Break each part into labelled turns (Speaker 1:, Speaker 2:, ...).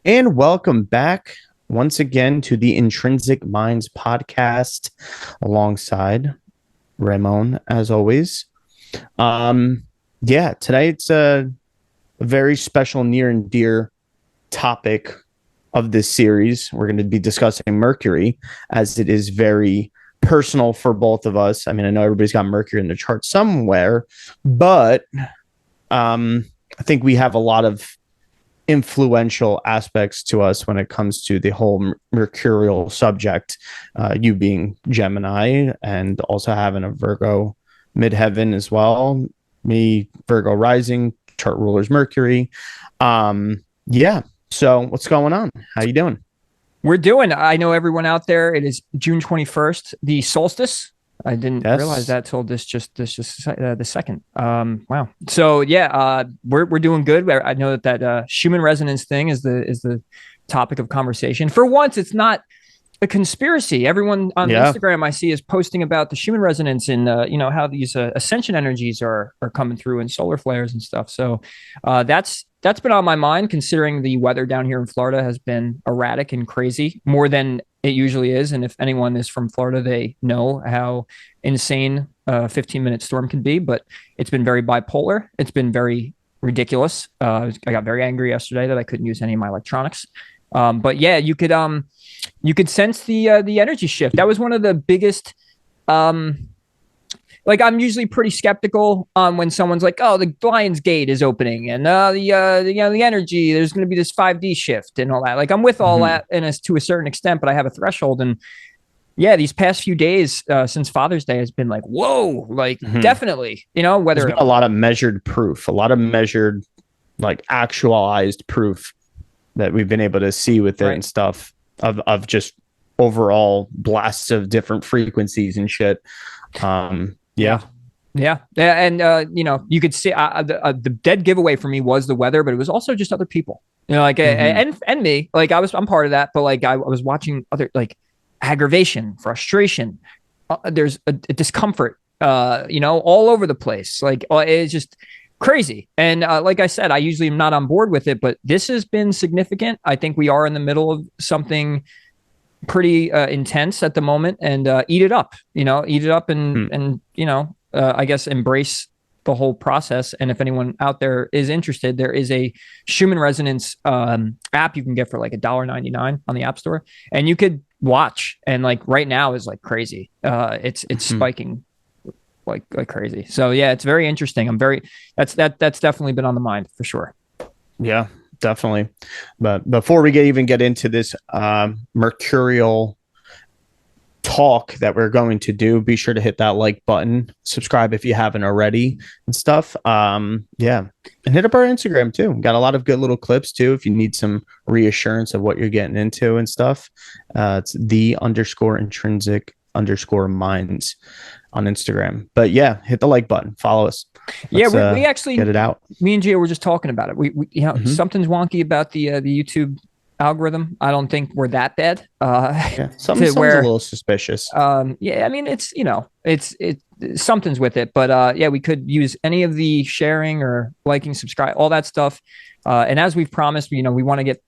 Speaker 1: And welcome back once again to the Intrinsic Minds podcast alongside Ramon, as always. Today it's a very special, near and dear topic of this series. We're going to be discussing Mercury as it is very personal for both of us. I mean, I know everybody's got Mercury in the chart somewhere, but I think we have a lot of influential aspects to us when it comes to the whole mercurial subject, you being Gemini and also having a Virgo midheaven as well. Me, Virgo rising, chart ruler's Mercury. Yeah. So what's going on? How you doing?
Speaker 2: I know everyone out there, it is June 21st, the solstice. I didn't realize that till this just the second. Wow. So yeah, we're doing good. I know that Schumann resonance thing is the topic of conversation. For once, it's not a conspiracy. Everyone on Instagram I see is posting about the Schumann resonance and how these ascension energies are coming through and solar flares and stuff. So that's been on my mind, considering the weather down here in Florida has been erratic and crazy, more than it usually is. And if anyone is from Florida, they know how insane a 15-minute storm can be, but it's been very bipolar. It's been very ridiculous. I got very angry yesterday that I couldn't use any of my electronics. But yeah, you could sense the energy shift. That was one of the biggest, like, I'm usually pretty skeptical when someone's like, "Oh, the Lion's Gate is opening, and the energy. There's going to be this 5D shift and all that." Like, I'm with all that, and to a certain extent, but I have a threshold. And yeah, these past few days since Father's Day has been like, whoa, like definitely. Whether
Speaker 1: there's been a lot of measured proof, a lot of measured, like actualized proof that we've been able to see with it and stuff of just overall blasts of different frequencies and shit. Yeah.
Speaker 2: And you could see the dead giveaway for me was the weather, but it was also just other people, and me. Like, I'm part of that, but like I was watching other, like, aggravation, frustration. There's a discomfort, all over the place. Like, it's just crazy. And like I said, I usually am not on board with it, but this has been significant. I think we are in the middle of something pretty intense at the moment, and eat it up, and I guess embrace the whole process. And if anyone out there is interested, there is a Schumann resonance app you can get for like $1.99 on the App Store, and you could watch. And like right now is like crazy. It's spiking like crazy. So yeah, it's very interesting. That's definitely been on the mind for sure.
Speaker 1: Yeah, definitely. But before we even get into this mercurial talk that we're going to do, be sure to hit that like button, subscribe if you haven't already, and stuff. And hit up our Instagram too. Got a lot of good little clips too if you need some reassurance of what you're getting into and stuff. It's the_intrinsic_minds on Instagram. But yeah, hit the like button, follow us.
Speaker 2: Let's, we actually
Speaker 1: get it out.
Speaker 2: Me and Jay were just talking about it. We something's wonky about the YouTube algorithm. I don't think we're that bad.
Speaker 1: Something's a little suspicious.
Speaker 2: I mean, it's something's with it, but we could use any of the sharing or liking, subscribe, all that stuff. And as we've promised, we want to get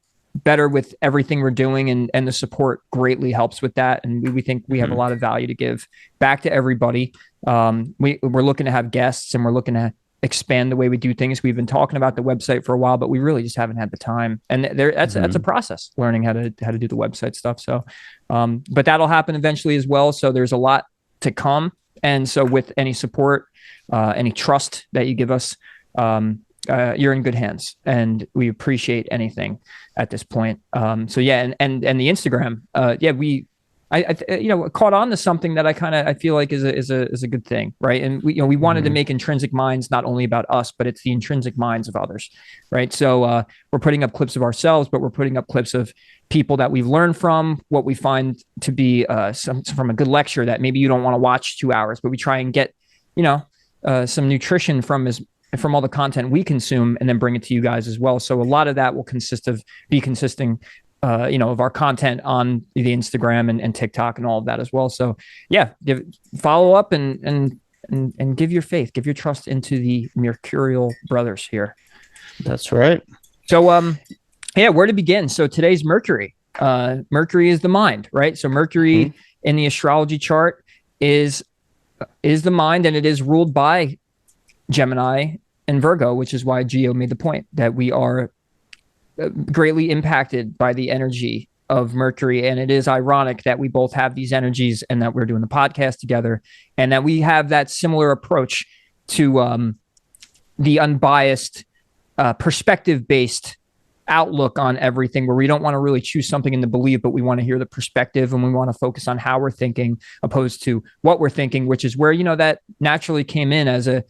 Speaker 2: better with everything we're doing, and the support greatly helps with that. And we think we have a lot of value to give back to everybody. We're looking to have guests, and we're looking to expand the way we do things. We've been talking about the website for a while, but we really just haven't had the time. And that's a process, learning how to do the website stuff. So, but that'll happen eventually as well. So there's a lot to come. And so with any support, any trust that you give us, you're in good hands, and we appreciate anything at this point. So yeah, and the Instagram, I caught on to something that I feel like is a good thing, right? And we wanted to make Intrinsic Minds not only about us, but it's the intrinsic minds of others, right? So we're putting up clips of ourselves, but we're putting up clips of people that we've learned from, what we find to be from a good lecture that maybe you don't want to watch 2 hours, but we try and get some nutrition from all the content we consume, and then bring it to you guys as well. So a lot of that will consisting of our content on the Instagram and TikTok and all of that as well. So yeah, follow up and give your faith, give your trust into the Mercurial brothers here.
Speaker 1: That's right.
Speaker 2: So Yeah, where to begin? So today's Mercury. Mercury is the mind, right? So Mercury in the astrology chart is the mind, and it is ruled by Gemini and Virgo, which is why Gio made the point that we are greatly impacted by the energy of Mercury. And it is ironic that we both have these energies and that we're doing the podcast together and that we have that similar approach to the unbiased, perspective-based outlook on everything, where we don't want to really choose something in the belief, but we want to hear the perspective and we want to focus on how we're thinking opposed to what we're thinking, which is where, that naturally came in as a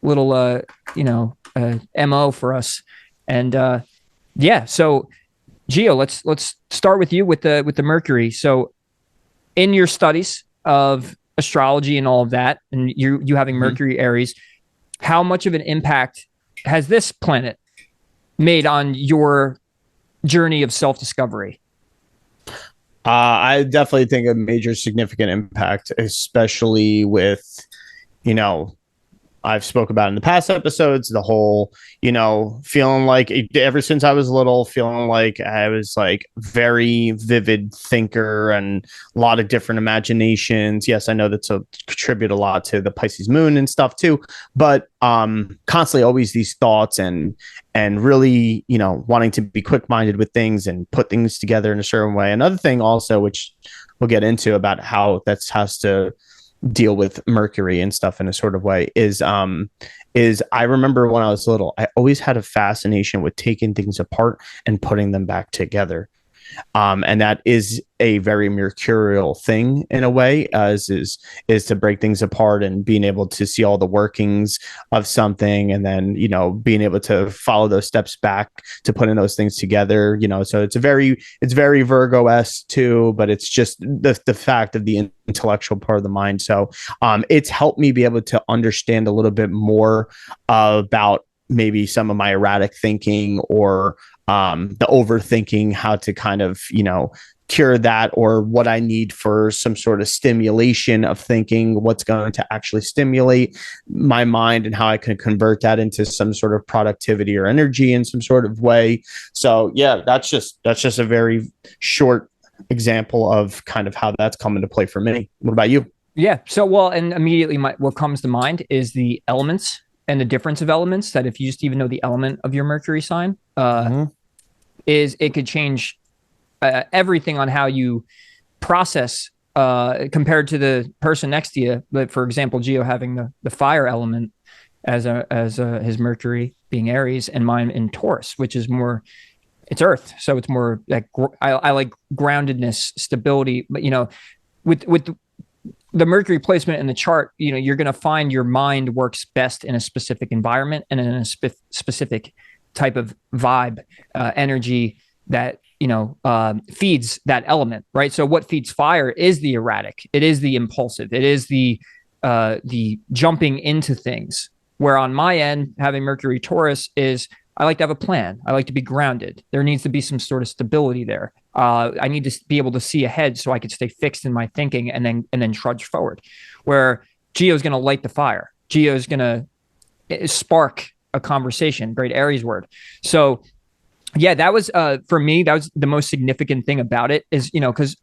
Speaker 2: little, MO for us. And so Gio, let's start with you with the Mercury. So in your studies of astrology and all of that, and you having Mercury Aries, how much of an impact has this planet made on your journey of self-discovery?
Speaker 1: I definitely think a major significant impact, especially with, I've spoke about in the past episodes, the whole, feeling like ever since I was little, feeling like I was like very vivid thinker and a lot of different imaginations. Yes, I know that's contribute a lot to the Pisces moon and stuff too, but constantly always these thoughts and really, wanting to be quick-minded with things and put things together in a certain way. Another thing also, which we'll get into about how that has to deal with Mercury and stuff in a sort of way, is I remember when I was little, I always had a fascination with taking things apart and putting them back together. And that is a very Mercurial thing in a way, is to break things apart and being able to see all the workings of something, and then being able to follow those steps back to putting those things together. So it's very Virgo-esque too, but it's just the fact of the intellectual part of the mind. So it's helped me be able to understand a little bit more about maybe some of my erratic thinking or the overthinking, how to kind of, cure that, or what I need for some sort of stimulation of thinking, what's going to actually stimulate my mind and how I can convert that into some sort of productivity or energy in some sort of way. So yeah, that's just a very short example of kind of how that's come into play for me. What about you?
Speaker 2: Yeah. So, well, and immediately what comes to mind is the elements and the difference of elements, that if you just even know the element of your Mercury sign, is it could change everything on how you process compared to the person next to you. But for example, Gio having the fire element as his Mercury being Aries, and mine in Taurus, which is more, it's Earth. So it's more like, I like groundedness, stability. But with the Mercury placement in the chart, you're going to find your mind works best in a specific environment and in a specific type of vibe, energy that, feeds that element, right? So what feeds fire is the erratic. It is the impulsive. It is the jumping into things. Where on my end, having Mercury Taurus is, I like to have a plan. I like to be grounded. There needs to be some sort of stability there. I need to be able to see ahead so I can stay fixed in my thinking and then trudge forward. Where Gio's going to light the fire. Gio's going to spark a conversation. Great Aries word. So yeah, that was for me, that was the most significant thing about it, is, because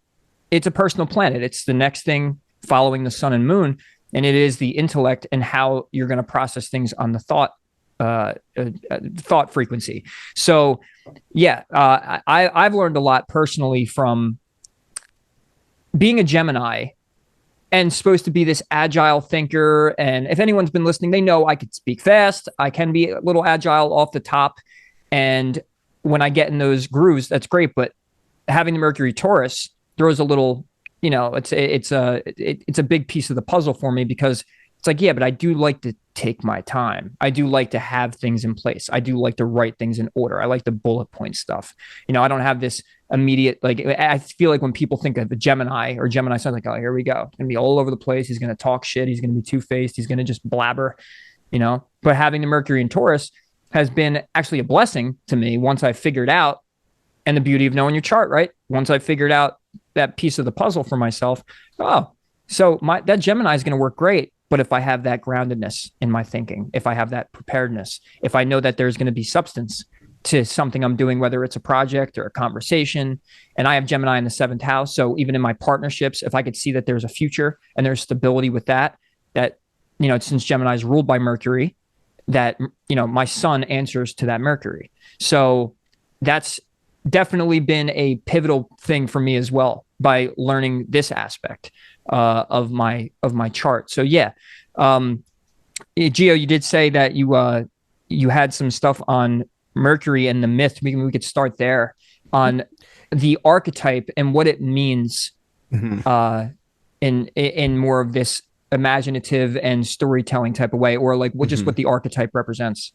Speaker 2: it's a personal planet. It's the next thing following the sun and moon. And it is the intellect and how you're going to process things on the thought frequency. So yeah, I've learned a lot personally from being a Gemini and supposed to be this agile thinker. And if anyone's been listening, they know I could speak fast. I can be a little agile off the top. And when I get in those grooves, that's great. But having the Mercury Taurus throws a little, it's a big piece of the puzzle for me, because it's like, yeah, but I do like to take my time. I do like to have things in place. I do like to write things in order. I like the bullet point stuff. I don't have this immediate, I feel like when people think of a Gemini or Gemini, sounds like, oh, here we go. It's going to be all over the place. He's going to talk shit. He's going to be two-faced. He's going to just blabber, but having the Mercury in Taurus has been actually a blessing to me once I figured out, and the beauty of knowing your chart, right? Once I figured out that piece of the puzzle for myself, so that Gemini is going to work great. But if I have that groundedness in my thinking, if I have that preparedness, if I know that there's going to be substance to something I'm doing, whether it's a project or a conversation. And I have Gemini in the 7th house. So even in my partnerships, if I could see that there's a future and there's stability with that, since Gemini is ruled by Mercury, that, my sun answers to that Mercury. So that's definitely been a pivotal thing for me as well by learning this aspect of my chart. So yeah. Gio, you did say that you had some stuff on Mercury and the myth. We could start there on the archetype and what it means in more of this imaginative and storytelling type of way, or like just what the archetype represents.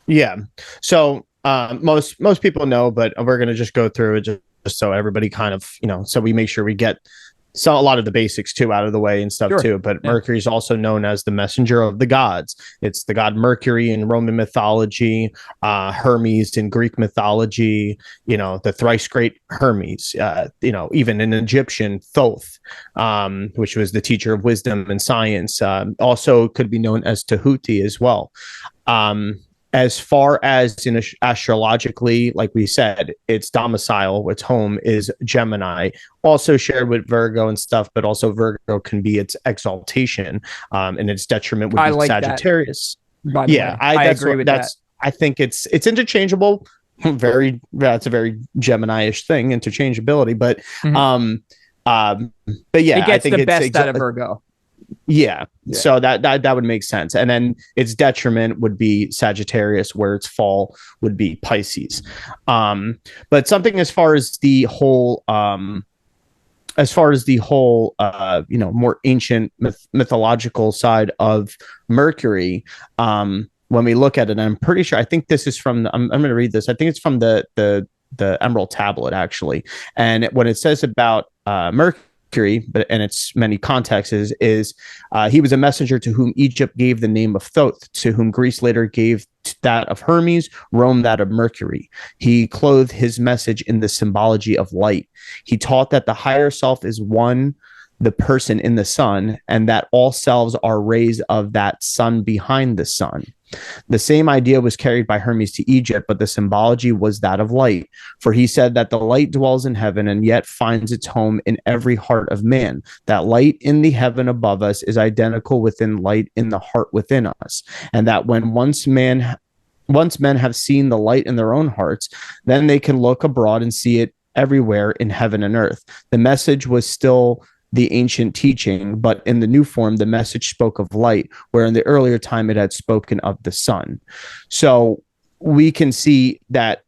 Speaker 1: Yeah. So most people know, but we're going to just go through it just so everybody kind of, so we make sure we get a lot of the basics too out of the way and stuff too. But Mercury is also known as the messenger of the gods. It's the god Mercury in Roman mythology, Hermes in Greek mythology, the thrice great Hermes, even in Egyptian Thoth, which was the teacher of wisdom and science, also could be known as Tahuti as well. As far as in astrologically, like we said, its domicile, its home is Gemini, also shared with Virgo and stuff, but also Virgo can be its exaltation, and its detriment would be Sagittarius.
Speaker 2: I agree with that.
Speaker 1: I think it's interchangeable. That's a very Gemini-ish thing, interchangeability, but yeah,
Speaker 2: it gets the best out of Virgo.
Speaker 1: Yeah. So that would make sense. And then its detriment would be Sagittarius, where its fall would be Pisces. But something as far as the whole more ancient mythological side of Mercury, when we look at it, I'm pretty sure, I think this is from I'm going to read this. I think it's from the Emerald Tablet, actually. And when it says about Mercury, but in its many contexts is he was a messenger to whom Egypt gave the name of Thoth, to whom Greece later gave that of Hermes, Rome that of Mercury. He clothed his message in the symbology of light. He taught that the higher self is the person in the sun, and that all selves are rays of that sun behind the sun. The same idea was carried by Hermes to Egypt, but the symbology was that of light. For he said that the light dwells in heaven and yet finds its home in every heart of man. That light in the heaven above us is identical within light in the heart within us. And that when once men have seen the light in their own hearts, then they can look abroad and see it everywhere in heaven and earth. The message was still the ancient teaching, but in the new form, the message spoke of light, where in the earlier time it had spoken of the sun. So we can see that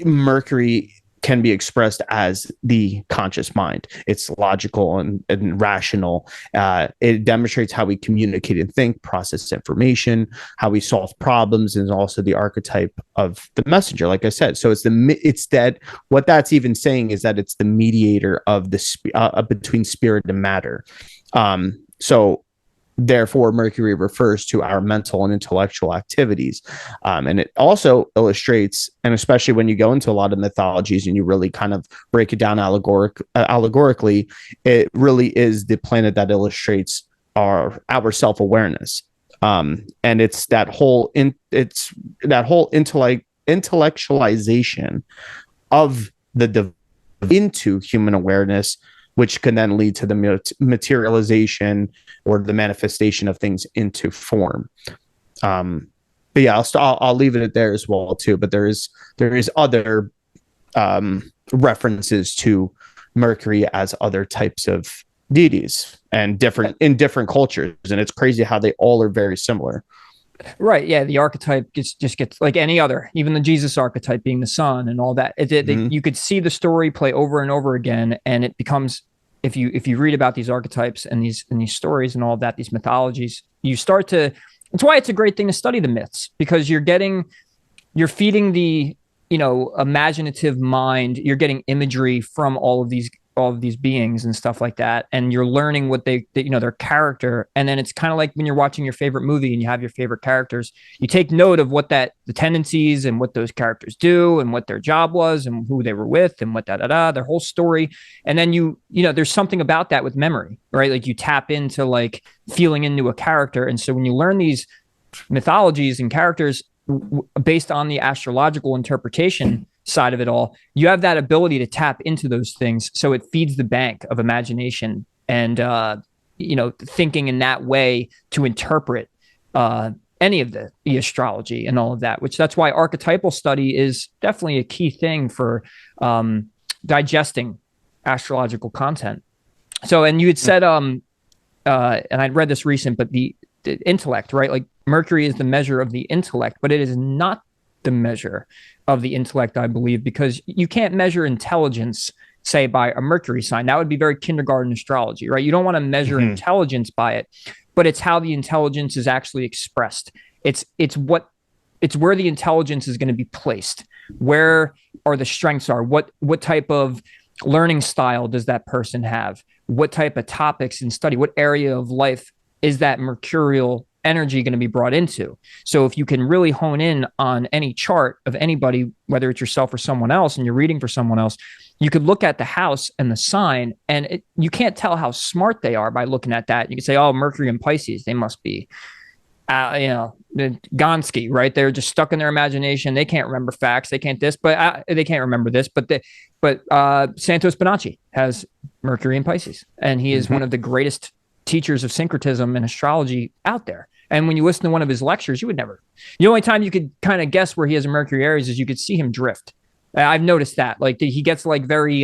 Speaker 1: Mercury can be expressed as the conscious mind. It's logical and rational. It demonstrates how we communicate and think, process information, how we solve problems, and also the archetype of the messenger, like I said. So it's that what that's even saying is that it's the mediator of the between spirit and matter. So therefore, Mercury refers to our mental and intellectual activities. And it also illustrates, and especially when you go into a lot of mythologies and you really kind of break it down allegorically, it really is the planet that illustrates our self-awareness. And it's that whole intellectualization of the into human awareness, which can then lead to the materialization or the manifestation of things into form. But yeah, I'll leave it at there as well too. But there is other references to Mercury as other types of deities and in different cultures, and it's crazy how they all are very similar.
Speaker 2: Right. Yeah. The archetype just gets like any other, even the Jesus archetype being the sun and all that. You could see the story play over and over again. And it becomes, if you read about these archetypes and these stories and all that, these mythologies, you start to, that's why it's a great thing to study the myths, because you're feeding the, imaginative mind. You're getting imagery from all of these beings and stuff like that, and you're learning what their character. And then it's kind of like when you're watching your favorite movie and you have your favorite characters, you take note of what the tendencies and what those characters do and what their job was and who they were with and what their whole story. And then there's something about that with memory, right? Like you tap into like feeling into a character. And so when you learn these mythologies and characters, based on the astrological interpretation side of it all, you have that ability to tap into those things. So it feeds the bank of imagination and, thinking in that way to interpret any of the astrology and all of that, which that's why archetypal study is definitely a key thing for digesting astrological content. So, and you had said, and I'd read this recent, but the intellect, right? Like Mercury is the measure of the intellect, but it is not the measure of the intellect, I believe, because you can't measure intelligence, say, by a Mercury sign. That would be very kindergarten astrology, right? You don't want to measure intelligence by it, but it's how the intelligence is actually expressed. It's where the intelligence is going to be placed. Where are the strengths are? What type of learning style does that person have? What type of topics in study? What area of life is that mercurial energy going to be brought into? So if you can really hone in on any chart of anybody, whether it's yourself or someone else, and you're reading for someone else, you could look at the house and the sign, and you can't tell how smart they are by looking at that. You can say, oh, Mercury and Pisces, they must be, Gonski, right? They're just stuck in their imagination. They can't remember facts. They can't this, but they can't remember this. But Santos Bonacci has Mercury and Pisces, and he is one of the greatest teachers of syncretism and astrology out there. And when you listen to one of his lectures, you would never. The only time you could kind of guess where he has a Mercury Aries is you could see him drift. I've noticed that. Like he gets like very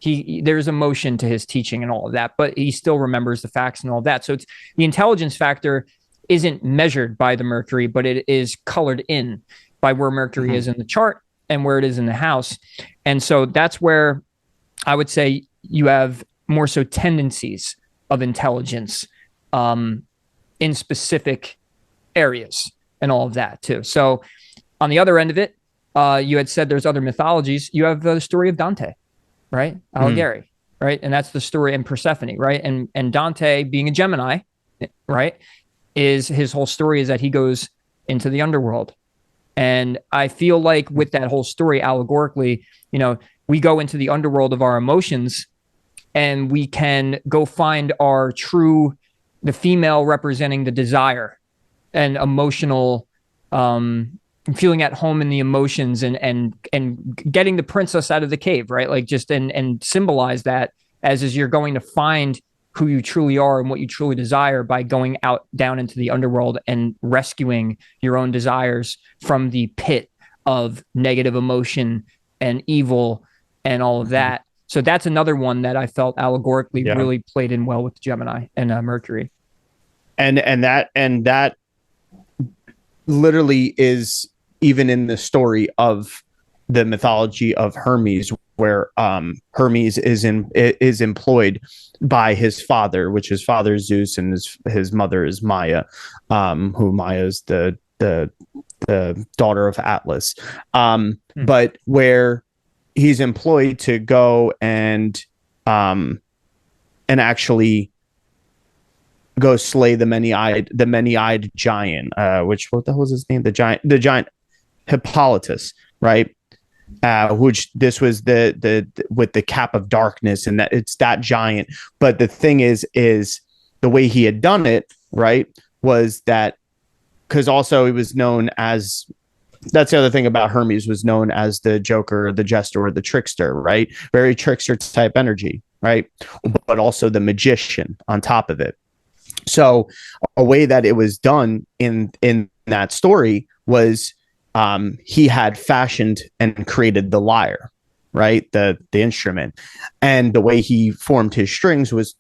Speaker 2: there's emotion to his teaching and all of that, but he still remembers the facts and all of that. So it's the intelligence factor isn't measured by the Mercury, but it is colored in by where Mercury is in the chart and where it is in the house. And so that's where I would say you have more so tendencies of intelligence in specific areas and all of that too. So on the other end of it, you had said there's other mythologies. You have the story of Dante, right? Allegory, right? And that's the story in Persephone, right? And Dante being a Gemini, right? Is his whole story is that he goes into the underworld. And I feel like with that whole story allegorically, we go into the underworld of our emotions and we can go find the female representing the desire and emotional, feeling at home in the emotions and getting the princess out of the cave, right? Like just, and symbolize that as you're going to find who you truly are and what you truly desire by going out down into the underworld and rescuing your own desires from the pit of negative emotion and evil and all of that. So that's another one that I felt allegorically really played in well with Gemini and Mercury.
Speaker 1: And that literally is even in the story of the mythology of Hermes, where Hermes is employed by his father, which his father is Zeus, and his mother is Maya, who Maya is the daughter of Atlas. But where he's employed to go and actually go slay the many-eyed giant, which, what the hell was his name? The giant Hippolytus, right? Which this was the with the cap of darkness, and that it's that giant. But the thing is the way he had done it, right, was that because also he was known as, that's the other thing about Hermes, was known as the Joker, the Jester, or the Trickster, right? Very trickster type energy, right? But also the magician on top of it. So a way that it was done in that story was he had fashioned and created the lyre, right? The instrument. And the way he formed his strings was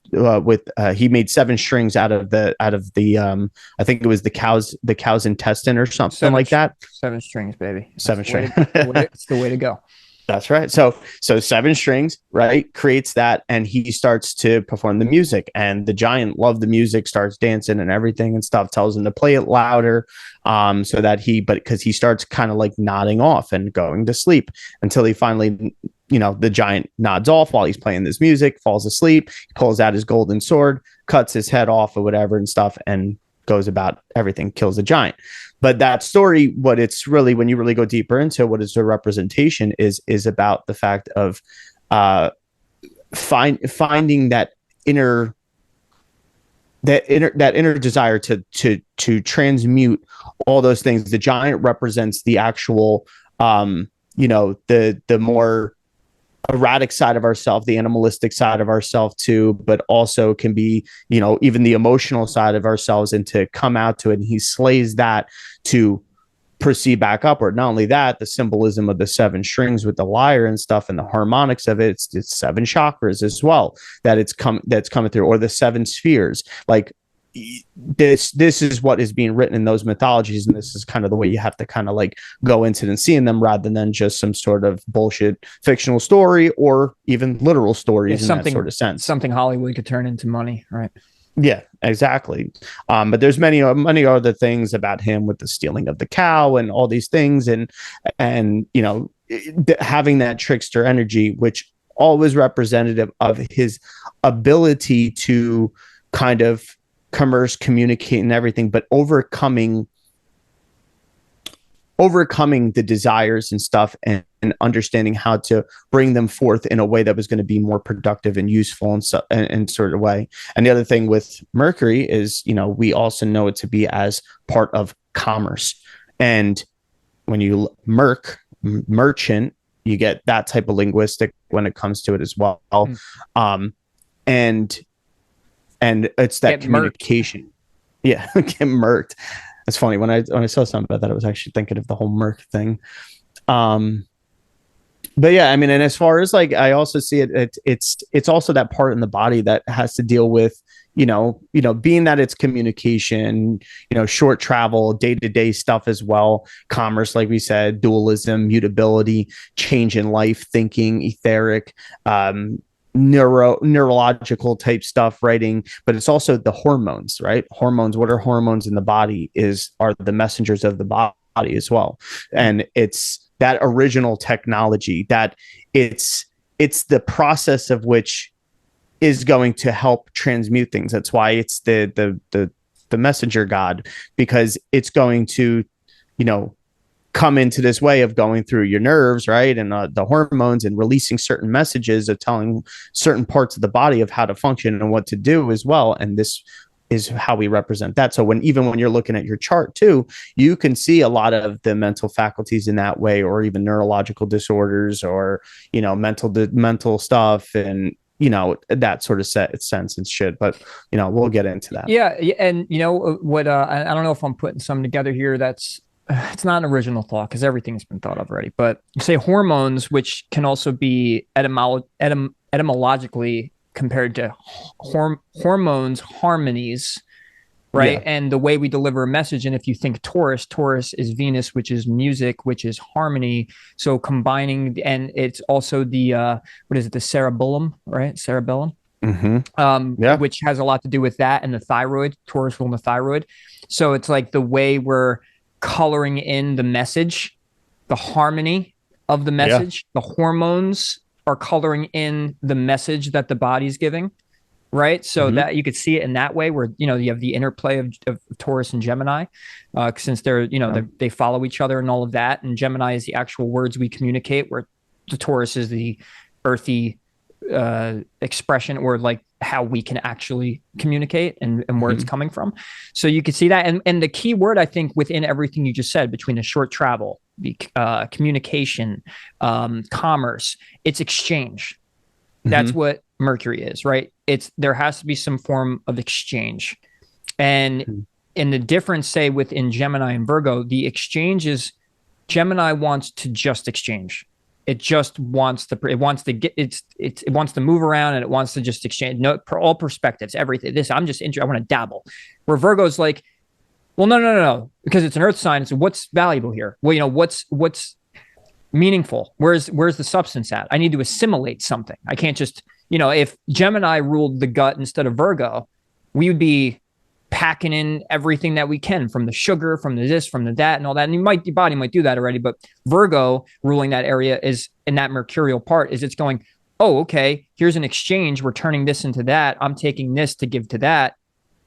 Speaker 1: he made 7 strings out of the I think it was the cow's intestine or something like that.
Speaker 2: 7 strings, baby.
Speaker 1: 7 strings.
Speaker 2: It's the way to go.
Speaker 1: That's right. So 7 strings, right? Creates that, and he starts to perform the music, and the giant loved the music, starts dancing and everything and stuff, tells him to play it louder, so that because he starts kind of like nodding off and going to sleep until he finally, the giant nods off while he's playing this music, falls asleep, he pulls out his golden sword, cuts his head off or whatever and stuff, and goes about everything, kills the giant. But that story, what it's really, when you really go deeper into what is a representation, is about the fact of finding that inner that inner desire to transmute all those things. The giant represents the actual, the more erratic side of ourselves, the animalistic side of ourselves too, but also can be, even the emotional side of ourselves, and to come out to it. And he slays that to proceed back upward. Not only that, the symbolism of the seven strings with the lyre and stuff, and the harmonics of it, it's seven chakras as well that's coming through, or the seven spheres. Like, this is what is being written in those mythologies, and this is kind of the way you have to kind of like go into it and seeing them, rather than just some sort of bullshit fictional story, or even literal stories in that sort of sense.
Speaker 2: Something Hollywood could turn into money, right?
Speaker 1: Yeah, exactly. But there's many other things about him, with the stealing of the cow and all these things, and having that trickster energy, which always representative of his ability to kind of commerce, communicate, and everything, but overcoming the desires and stuff, and understanding how to bring them forth in a way that was going to be more productive and useful and sort of way. And the other thing with Mercury is, we also know it to be as part of commerce. And when you merchant, you get that type of linguistic when it comes to it as well. And it's that communication. Murked. Yeah, get murked. It's funny, when I saw something about that, I was actually thinking of the whole Merc thing. But yeah, I mean, and as far as like, I also see it's also that part in the body that has to deal with, being that it's communication, short travel, day-to-day stuff as well, commerce, like we said, dualism, mutability, change in life, thinking, etheric, neurological type stuff, writing. But it's also the hormones, right? Hormones, what are hormones in the body are the messengers of the body as well. And it's that original technology that it's the process of which is going to help transmute things. That's why it's the messenger god, because it's going to, come into this way of going through your nerves, right? And the hormones, and releasing certain messages of telling certain parts of the body of how to function and what to do as well. And this is how we represent that. So even when you're looking at your chart too, you can see a lot of the mental faculties in that way, or even neurological disorders, or, mental stuff, and, that sort of sense and shit. But, we'll get into that.
Speaker 2: Yeah. And what, I don't know if I'm putting some together here it's not an original thought, because everything's been thought of already, but you say hormones, which can also be etymologically compared to hormones, harmonies, right? Yeah. And the way we deliver a message. And if you think Taurus is Venus, which is music, which is harmony. So combining, and it's also the, the cerebellum, right? Cerebellum.
Speaker 1: Mm-hmm.
Speaker 2: Which has a lot to do with that, and the thyroid, Taurus ruling the thyroid. So it's like the way we're coloring in the message, the harmony of the message, the hormones are coloring in the message that the body's giving, right? So that you could see it in that way, where you have the interplay of Taurus and Gemini, since they're they follow each other and all of that. And Gemini is the actual words we communicate, where the Taurus is the earthy expression, or like how we can actually communicate and where it's coming from. So you can see that. And the key word, I think, within everything you just said, between the short travel, the communication, commerce, it's exchange. That's what Mercury is, right? There has to be some form of exchange. And in the difference, say, within Gemini and Virgo, the exchange is Gemini wants to just exchange. It just wants to move around, and it wants to just exchange all perspectives, everything. I'm just interested. I want to dabble. Where Virgo's like, well, no, because it's an earth sign. So what's valuable here? Well, what's meaningful? Where's the substance at? I need to assimilate something. I can't just, if Gemini ruled the gut instead of Virgo, we would be packing in everything that we can, from the sugar, from the this, from the that, and all that. And your body might do that already, but Virgo ruling that area is, in that Mercurial part, is it's going, oh, okay, here's an exchange. We're turning this into that. I'm taking this to give to that.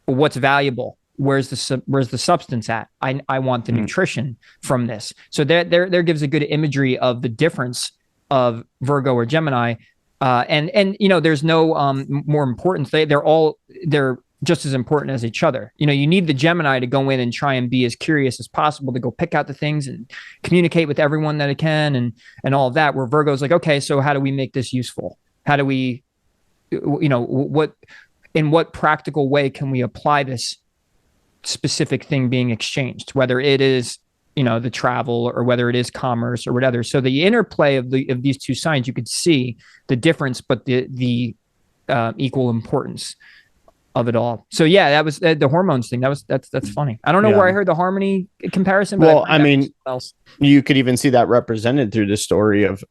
Speaker 2: But what's valuable? Where's the substance at? I want the nutrition from this. So there gives a good imagery of the difference of Virgo or Gemini. And there's no more importance. They're just as important as each other. You know, you need the Gemini to go in and try and be as curious as possible, to go pick out the things and communicate with everyone that it can, and all of that, where Virgo's like, okay, so how do we make this useful? How do we, you know, in what practical way can we apply this specific thing being exchanged, whether it is, you know, the travel, or whether it is commerce or whatever. So the interplay of these two signs, you could see the difference, but the equal importance of it all. So yeah, that was the hormones thing. That's funny. I don't know where I heard the harmony comparison. But
Speaker 1: well, I mean, you could even see that represented through the story of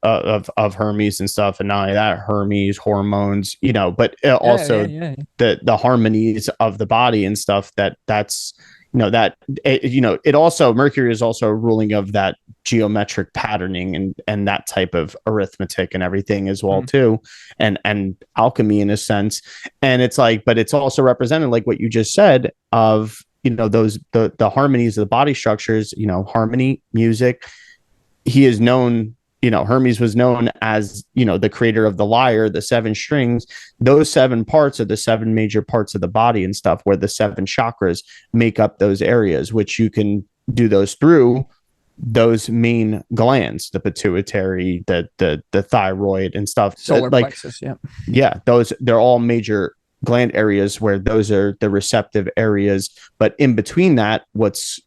Speaker 1: Hermes and stuff, and not only that, Hermes, hormones, you know, but also the harmonies of the body and stuff. That's you know, that you know, it also, Mercury is also a ruling of that geometric patterning and that type of arithmetic and everything as well too, and alchemy in a sense. And it's like, but it's also represented, like what you just said, of, you know, those the harmonies of the body structures, you know, harmony, music. He is known, you know, Hermes was known as, you know, the creator of the lyre, the seven strings. Those seven parts are the seven major parts of the body and stuff, where the seven chakras make up those areas, which you can do those through those main glands, the pituitary, the thyroid and stuff.
Speaker 2: Solar
Speaker 1: like
Speaker 2: plexus,
Speaker 1: those, they're all major gland areas, where those are the receptive areas. But in between that, what's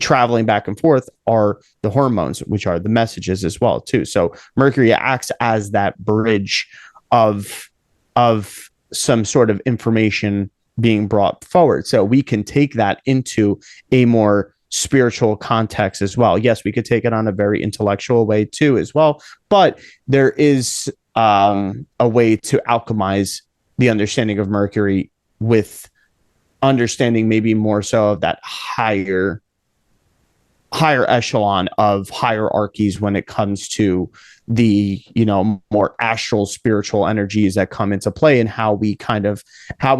Speaker 1: traveling back and forth are the hormones, which are the messages as well too. So Mercury acts as that bridge of some sort of information being brought forward. So we can take that into a more spiritual context as well. Yes, we could take it on a very intellectual way too as well, but there is a way to alchemize the understanding of Mercury with understanding maybe more so of that higher echelon of hierarchies when it comes to the, you know, more astral spiritual energies that come into play, and how we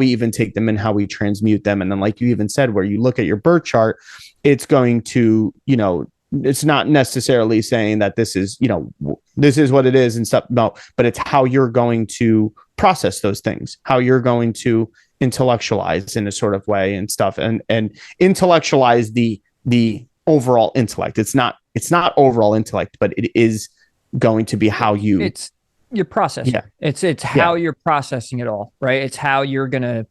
Speaker 1: even take them and how we transmute them. And then, like you even said, where you look at your birth chart, it's going to, you know, it's not necessarily saying that this is, you know, this is what it is and stuff. No, but it's how you're going to process those things, how you're going to intellectualize in a sort of way and stuff, and intellectualize the overall intellect. It's not overall intellect, but it is going to be how it's
Speaker 2: your process. Yeah. It's how you're processing it all, right? It's how you're going to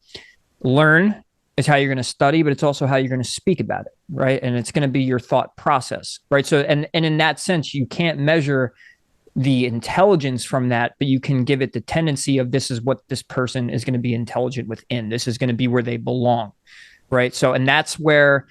Speaker 2: learn. It's how you're going to study, but it's also how you're going to speak about it, right? And it's going to be your thought process, right? So, and in that sense, you can't measure the intelligence from that, but you can give it the tendency of, this is what this person is going to be intelligent within. This is going to be where they belong, right? So, and that's where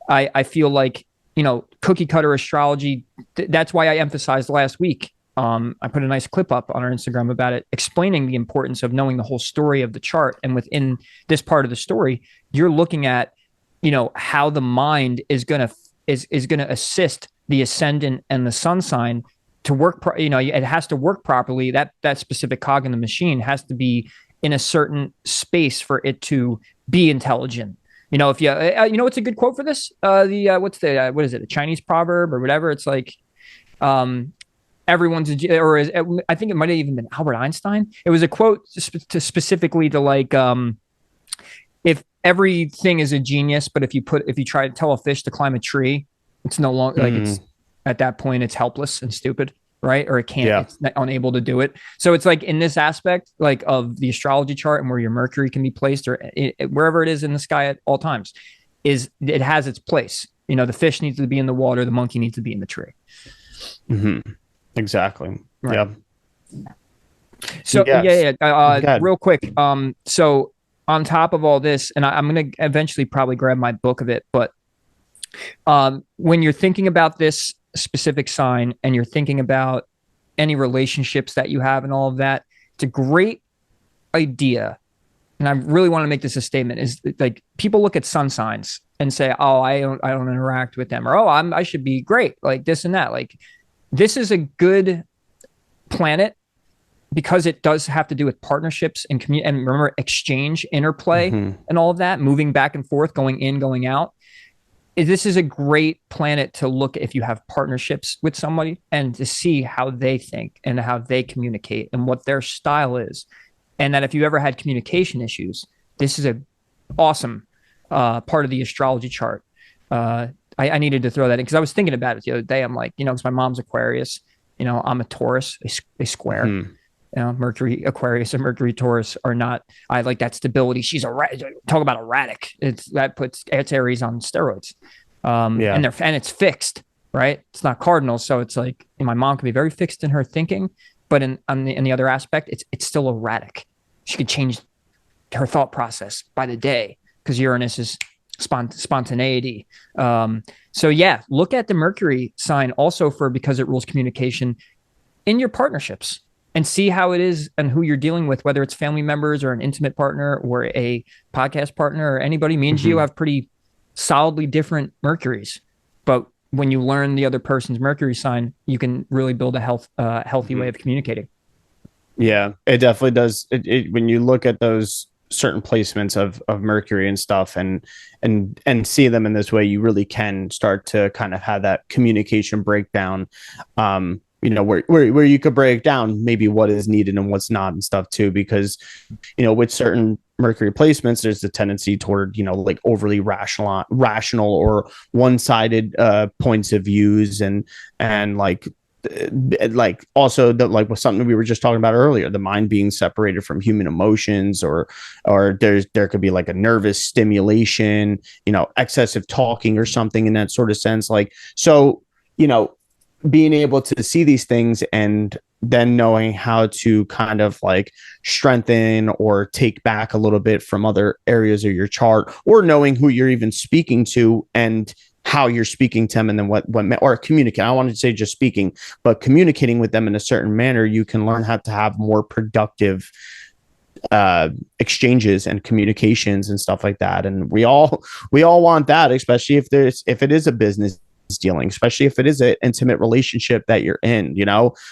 Speaker 2: I feel like, you know, cookie cutter astrology. That's why I emphasized last week. I put a nice clip up on our Instagram about it, explaining the importance of knowing the whole story of the chart. And within this part of the story, you're looking at, you know, how the mind is going to assist the ascendant and the sun sign to work. You know, it has to work properly. That specific cog in the machine has to be in a certain space for it to be intelligent. You know, if you, you know, what's a good quote for this? What is it? A Chinese proverb or whatever? It's like, everyone's I think it might have even been Albert Einstein. It was a quote specifically to like, if everything is a genius, but if you try to tell a fish to climb a tree, it's no longer like, it's at that point it's helpless and stupid, right? Or it can't, it's unable to do it. So it's like, in this aspect, like of the astrology chart, and where your Mercury can be placed, or wherever it is in the sky at all times, is it has its place. You know, the fish needs to be in the water, the monkey needs to be in the tree.
Speaker 1: Mm-hmm. Exactly. Right. Yeah.
Speaker 2: So real quick. So on top of all this, and I'm going to eventually probably grab my book of it, but when you're thinking about this specific sign, and you're thinking about any relationships that you have and all of that, it's a great idea. And I really want to make this a statement, is like, people look at sun signs and say, oh, I don't interact with them, or, oh, I should be great, like this and that. Like, this is a good planet because it does have to do with partnerships and and remember, exchange, interplay, and all of that, moving back and forth, going in, going out. This is a great planet to look at if you have partnerships with somebody, and to see how they think and how they communicate and what their style is. And that if you ever had communication issues, this is a awesome part of the astrology chart. I needed to throw that in because I was thinking about it the other day. I'm like, because my mom's Aquarius, I'm a Taurus, a square.
Speaker 1: Hmm.
Speaker 2: Mercury Aquarius and Mercury Taurus are not. I like that stability. She's talk about erratic. It's Aries on steroids.
Speaker 1: Yeah.
Speaker 2: And it's fixed, right? It's not cardinal, so it's like my mom can be very fixed in her thinking, but in the other aspect, it's still erratic. She could change her thought process by the day because Uranus is spontaneity. So yeah, look at the Mercury sign also because it rules communication in your partnerships and see how it is and who you're dealing with, whether it's family members or an intimate partner or a podcast partner or anybody. Me and Gio have pretty solidly different Mercuries, but when you learn the other person's Mercury sign, you can really build a healthy way of communicating.
Speaker 1: Yeah, it definitely does. When you look at those certain placements of Mercury and stuff and see them in this way, you really can start to kind of have that communication breakdown. Where you could break down maybe what is needed and what's not and stuff too, because with certain Mercury placements, there's a tendency toward like overly rational or one-sided points of views and also that like was something we were just talking about earlier, the mind being separated from human emotions, or there could be like a nervous stimulation, excessive talking or something in that sort of sense. Like, so being able to see these things and then knowing how to kind of like strengthen or take back a little bit from other areas of your chart, or knowing who you're even speaking to and how you're speaking to them, and then what or communicate. I don't want to say just speaking, but communicating with them in a certain manner, you can learn how to have more productive exchanges and communications and stuff like that. And we all want that, especially if it is a business dealing, especially if it is an intimate relationship that you're in.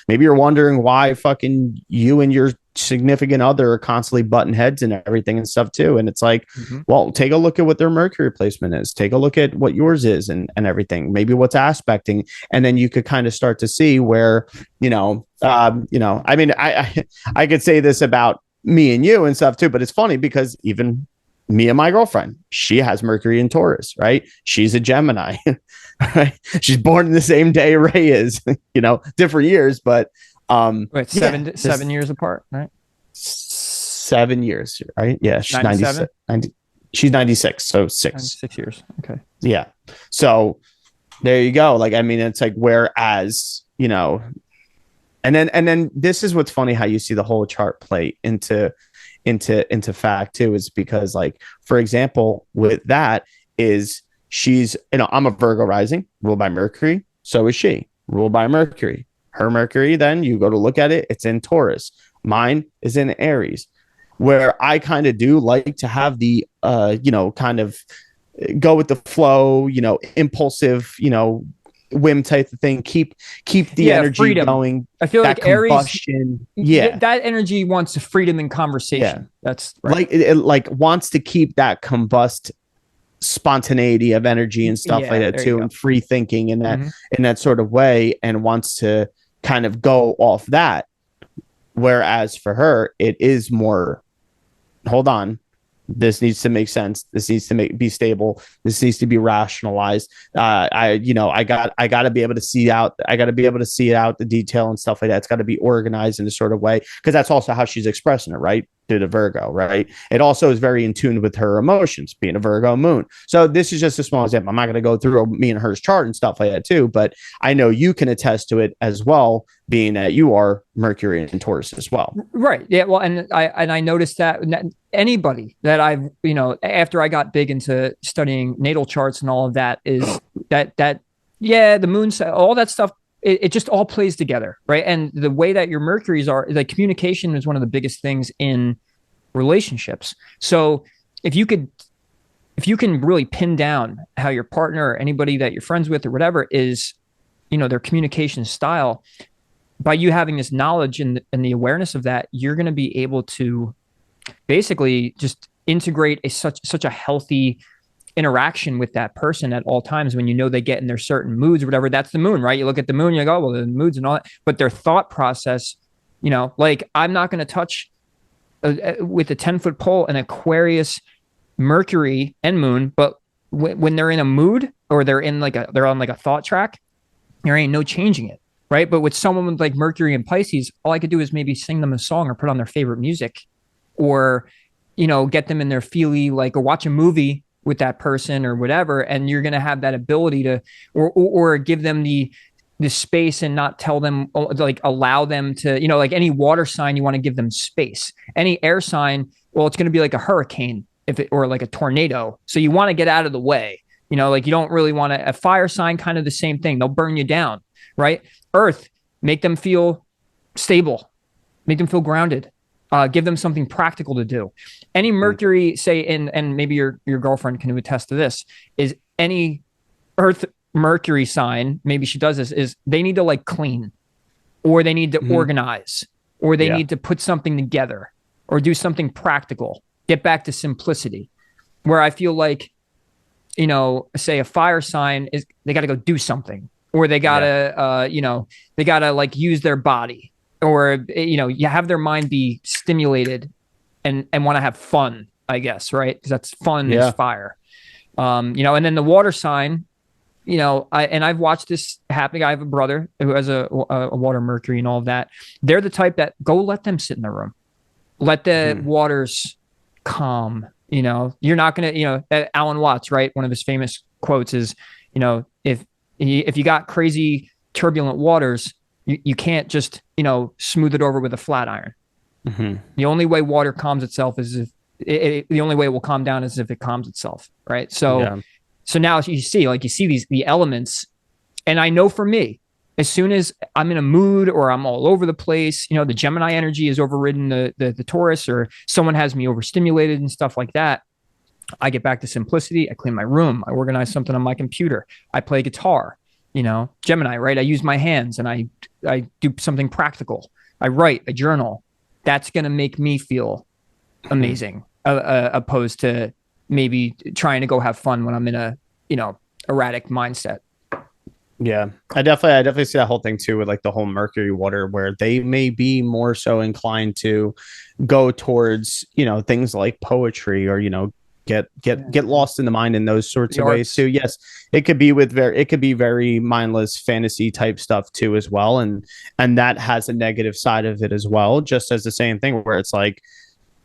Speaker 1: Maybe you're wondering why fucking you and your significant other are constantly butting heads and everything and stuff too. And it's like, well, take a look at what their Mercury placement is, take a look at what yours is and everything, maybe what's aspecting, and then you could kind of start to see where I mean, I could say this about me and you and stuff too, but it's funny because even me and my girlfriend, she has Mercury in Taurus, right? She's a Gemini. Right? She's born in the same day Ray is, different years, but
Speaker 2: wait, 7 years apart, right?
Speaker 1: 7 years, right? Yeah, she's 96. She's 96, so
Speaker 2: 6 years. Okay.
Speaker 1: Yeah. So there you go. Like, I mean, it's like, whereas, and then this is what's funny, how you see the whole chart play into fact too, is because, like, for example, with that is she's, I'm a Virgo rising, ruled by Mercury. So is she, ruled by Mercury. Her Mercury, then you go to look at it, it's in Taurus. Mine is in Aries, where I kind of do like to have the, kind of go with the flow, impulsive, whim type of thing. Keep the energy freedom going.
Speaker 2: I feel like
Speaker 1: combustion,
Speaker 2: Aries, that energy wants freedom and conversation. Yeah. That's right.
Speaker 1: Like it like wants to keep that combust spontaneity of energy and stuff like that too, and free thinking in that sort of way, and wants to kind of go off that. Whereas for her, it is more, hold on, this needs to make sense. This needs to be stable. This needs to be rationalized. I got to be able to see out. I got to be able to see out the detail and stuff like that. It's got to be organized in a sort of way, because that's also how she's expressing it, right? Through the Virgo, right? It also is very in tune with her emotions, being a Virgo moon. So this is just a small example. I'm not going to go through me and her's chart and stuff like that too, but I know you can attest to it as well, being that you are Mercury and Taurus as well.
Speaker 2: Right. Yeah. Well, and I noticed that anybody that I've, after I got big into studying natal charts and all of that, is that the moon, all that stuff, it just all plays together, right? And the way that your Mercuries are, like, communication is one of the biggest things in relationships. So if you can really pin down how your partner or anybody that you're friends with or whatever is, their communication style, by you having this knowledge and the awareness of that, you're going to be able to basically just integrate such a healthy interaction with that person at all times. When they get in their certain moods or whatever, that's the moon, right? You look at the moon, you go, well, the moods and all that, but their thought process, like, I'm not going to touch with a 10-foot pole an Aquarius Mercury and Moon, but when they're in a mood or they're on like a thought track, there ain't no changing it, right? But with someone with like Mercury and Pisces, all I could do is maybe sing them a song or put on their favorite music, or get them in their feely, like, or watch a movie with that person or whatever, and you're gonna have that ability to, or give them the space and not tell them, like, allow them to, like any water sign, you want to give them space. Any air sign, well, it's going to be like a hurricane or like a tornado. So you want to get out of the way, like you don't really want to. A fire sign, kind of the same thing. They'll burn you down, right? Earth, make them feel stable, make them feel grounded, give them something practical to do. Any Mercury, say, and maybe your girlfriend can attest to this, is any Earth Mercury sign, maybe she does this, is they need to like clean, or they need to organize, or they need to put something together, or do something practical, get back to simplicity. Where I feel like, say a fire sign is, they got to go do something, or they got to, they got to like use their body, or, you have their mind be stimulated and want to have fun, I guess, right? Because that's fun is fire. And then the water sign, I've watched this happen. I have a brother who has a water Mercury and all of that. They're the type that go let them sit in the room, let the waters calm. You're not gonna, Alan Watts, right? One of his famous quotes is, if you got crazy turbulent waters, you can't just, smooth it over with a flat iron. The only way water calms itself is if the only way it will calm down is if it calms itself, right? So. So now you see the elements, and I know for me, as soon as I'm in a mood or I'm all over the place, the Gemini energy has overridden the Taurus, or someone has me overstimulated and stuff like that, I get back to simplicity. I clean my room. I organize something on my computer. I play guitar. Gemini, right? I use my hands and I do something practical. I write, I journal. That's going to make me feel amazing, opposed to maybe trying to go have fun when I'm in a, erratic mindset.
Speaker 1: Yeah, I definitely see that whole thing too, with like the whole Mercury water, where they may be more so inclined to go towards, things like poetry, or, get lost in the mind in those sorts of ways too. Yes, it could be very mindless fantasy type stuff too as well. And that has a negative side of it as well, just as the same thing where it's like,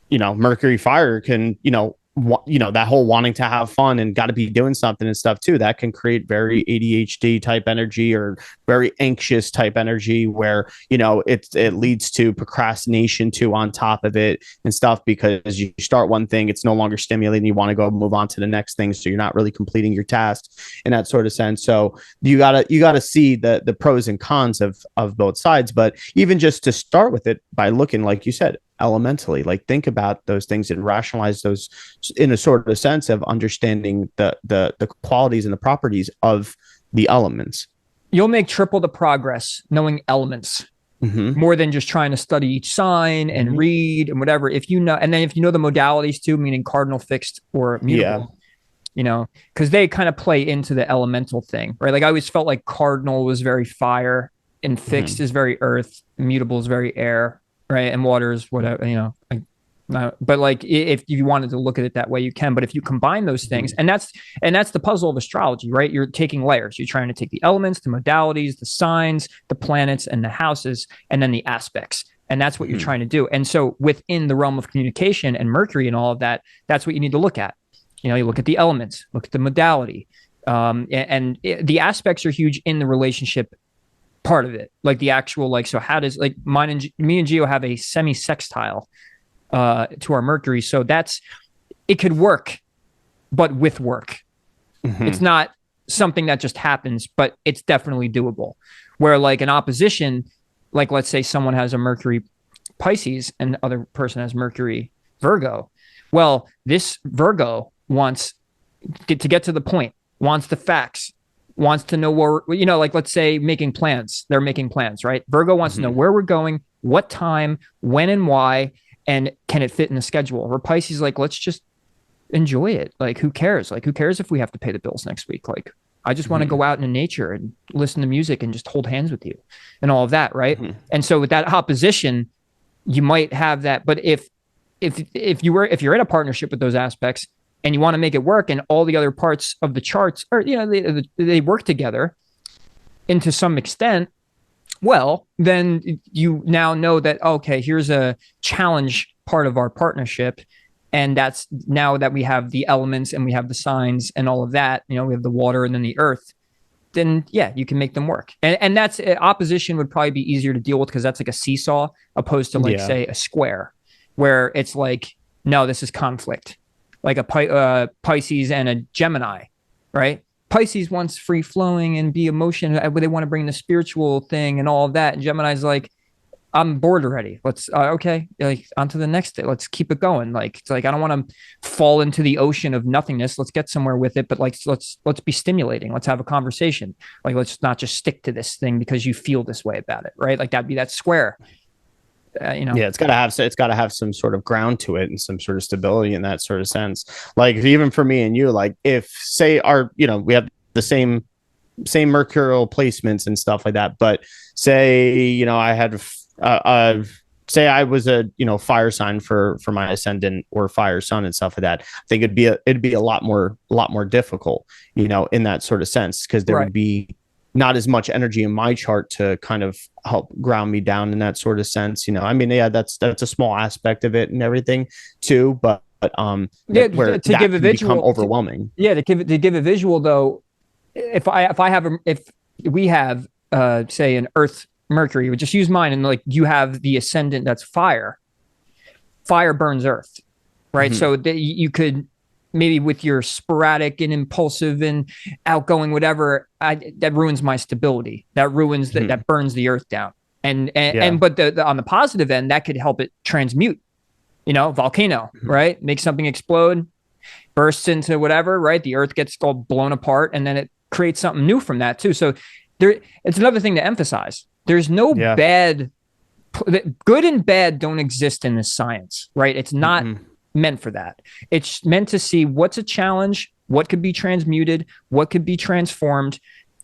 Speaker 1: Mercury fire can, that whole wanting to have fun and got to be doing something and stuff too, that can create very ADHD type energy, or very anxious type energy, where, it leads to procrastination too on top of it and stuff, because you start one thing, it's no longer stimulating, you want to go move on to the next thing, so you're not really completing your tasks in that sort of sense. So you gotta see the pros and cons of both sides. But even just to start with it by looking, like you said, elementally, like think about those things and rationalize those in a sort of sense of understanding the qualities and the properties of the elements.
Speaker 2: You'll make triple the progress knowing elements, more than just trying to study each sign and read and whatever. If you know the modalities too, meaning cardinal, fixed, or mutable, because they kind of play into the elemental thing, right? Like I always felt like cardinal was very fire, and fixed is very earth, mutable is very air, right? And water is whatever, but like if you wanted to look at it that way, you can. But if you combine those things, and that's the puzzle of astrology, right? You're taking layers. You're trying to take the elements, the modalities, the signs, the planets, and the houses, and then the aspects. And that's what you're trying to do. And so within the realm of communication and Mercury and all of that, that's what you need to look at. You look at the elements, look at the modality, and the aspects are huge in the relationship part of it. Like the actual, like, so how does, like, me and Gio have a semi-sextile to our Mercury. So it could work, but with work. It's not something that just happens, but it's definitely doable. Where like an opposition, like let's say someone has a Mercury Pisces and the other person has Mercury Virgo. Well, this Virgo wants to get to the point, wants the facts, wants to know where, like let's say making plans. They're making plans, right? Virgo wants to know where we're going, what time, when and why, and can it fit in the schedule? Where Pisces like, let's just enjoy it. Like, who cares? Like, who cares if we have to pay the bills next week? Like, I just want to go out in nature and listen to music and just hold hands with you and all of that, right? And so with that opposition, you might have that. But if you're in a partnership with those aspects, and you want to make it work, and all the other parts of the charts are, they work together into some extent, well, then you now know that, okay, here's a challenge part of our partnership. And that's now that we have the elements and we have the signs and all of that, we have the water and then the earth, then yeah, you can make them work. And that's opposition would probably be easier to deal with because that's like a seesaw opposed to say a square where it's like, no, this is conflict, like a Pisces and a Gemini, right? Pisces wants free flowing and be emotion. They want to bring the spiritual thing and all of that. And Gemini's like, I'm bored already. Let's okay, like on to the next day. Let's keep it going. Like it's like I don't want to fall into the ocean of nothingness. Let's get somewhere with it, but like let's be stimulating. Let's have a conversation. Like let's not just stick to this thing because you feel this way about it, right? Like that'd be that square. Yeah, it's got
Speaker 1: to have some sort of ground to it and some sort of stability in that sort of sense. Like even for me and you, like if say we have the same mercurial placements and stuff like that, but say I had say I was a fire sign for my ascendant or fire sun and stuff like that, I think it'd be a lot more difficult in that sort of sense, because there would be not as much energy in my chart to kind of help ground me down in that sort of sense. I mean, yeah, that's a small aspect of it and everything too, but where to give a visual become overwhelming.
Speaker 2: To give a visual though, if we have say an Earth Mercury, would just use mine, and like you have the ascendant that's fire burns Earth, right? So that you could maybe with your sporadic and impulsive and outgoing whatever, that ruins my stability, that ruins that burns the Earth down, but on the positive end, that could help it transmute, volcano, right? Make something explode, bursts into whatever, right? The Earth gets all blown apart, and then it creates something new from that too. So it's another thing to emphasize. There's no bad, good and bad don't exist in this science, right? It's not meant for that. It's meant to see what's a challenge, what could be transmuted, what could be transformed,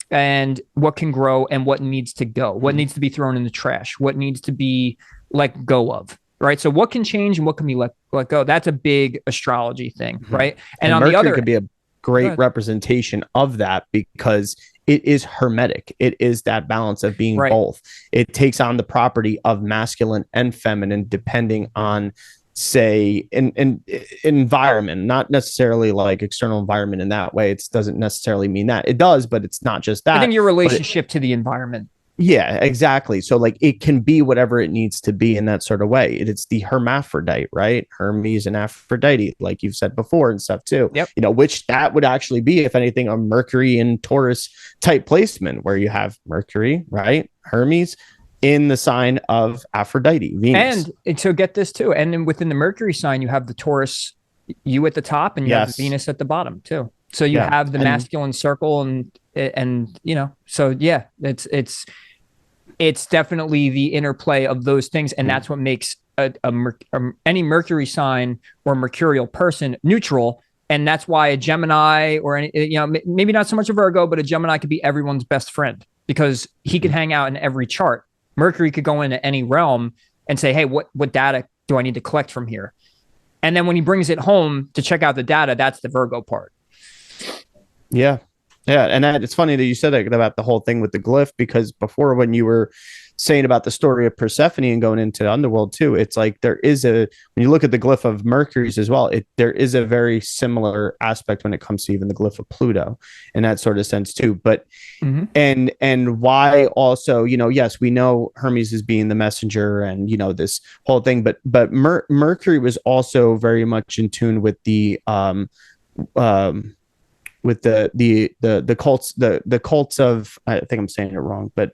Speaker 2: and what can grow and what needs to go, what needs to be thrown in the trash, what needs to be let go of, right? So what can change and what can be let go? That's a big astrology thing, right?
Speaker 1: And on Mercury the other could be a great representation of that, because it is hermetic. It is that balance of being both. It takes on the property of masculine and feminine, depending on, say, an environment, not necessarily like external environment in that way. It doesn't necessarily mean that. It does, but it's not just that.
Speaker 2: I think your relationship to the environment.
Speaker 1: Yeah, exactly. So like it can be whatever it needs to be in that sort of way. It's the hermaphrodite, right? Hermes and Aphrodite, like you've said before and stuff too.
Speaker 2: Yep.
Speaker 1: Which that would actually be, if anything, a Mercury and Taurus type placement, where you have Mercury, right? Hermes in the sign of Aphrodite, Venus.
Speaker 2: And so get this too. And then within the Mercury sign, you have the Taurus, you at the top, and you have Venus at the bottom too. So you have the masculine circle and so yeah, it's definitely the interplay of those things, and that's what makes any Mercury sign or mercurial person neutral. And that's why a Gemini or maybe not so much a Virgo, but a Gemini could be everyone's best friend, because he could hang out in every chart. Mercury could go into any realm and say, hey, what data do I need to collect from here? And then when he brings it home to check out the data, that's the Virgo part.
Speaker 1: Yeah. And it's funny that you said that about the whole thing with the glyph, because before, when you were saying about the story of Persephone and going into the underworld too, it's like when you look at the glyph of Mercury's as well, there is a very similar aspect when it comes to even the glyph of Pluto in that sort of sense too. But and why also, yes, we know Hermes is being the messenger and this whole thing, but Mercury was also very much in tune with the cults of, I think I'm saying it wrong, but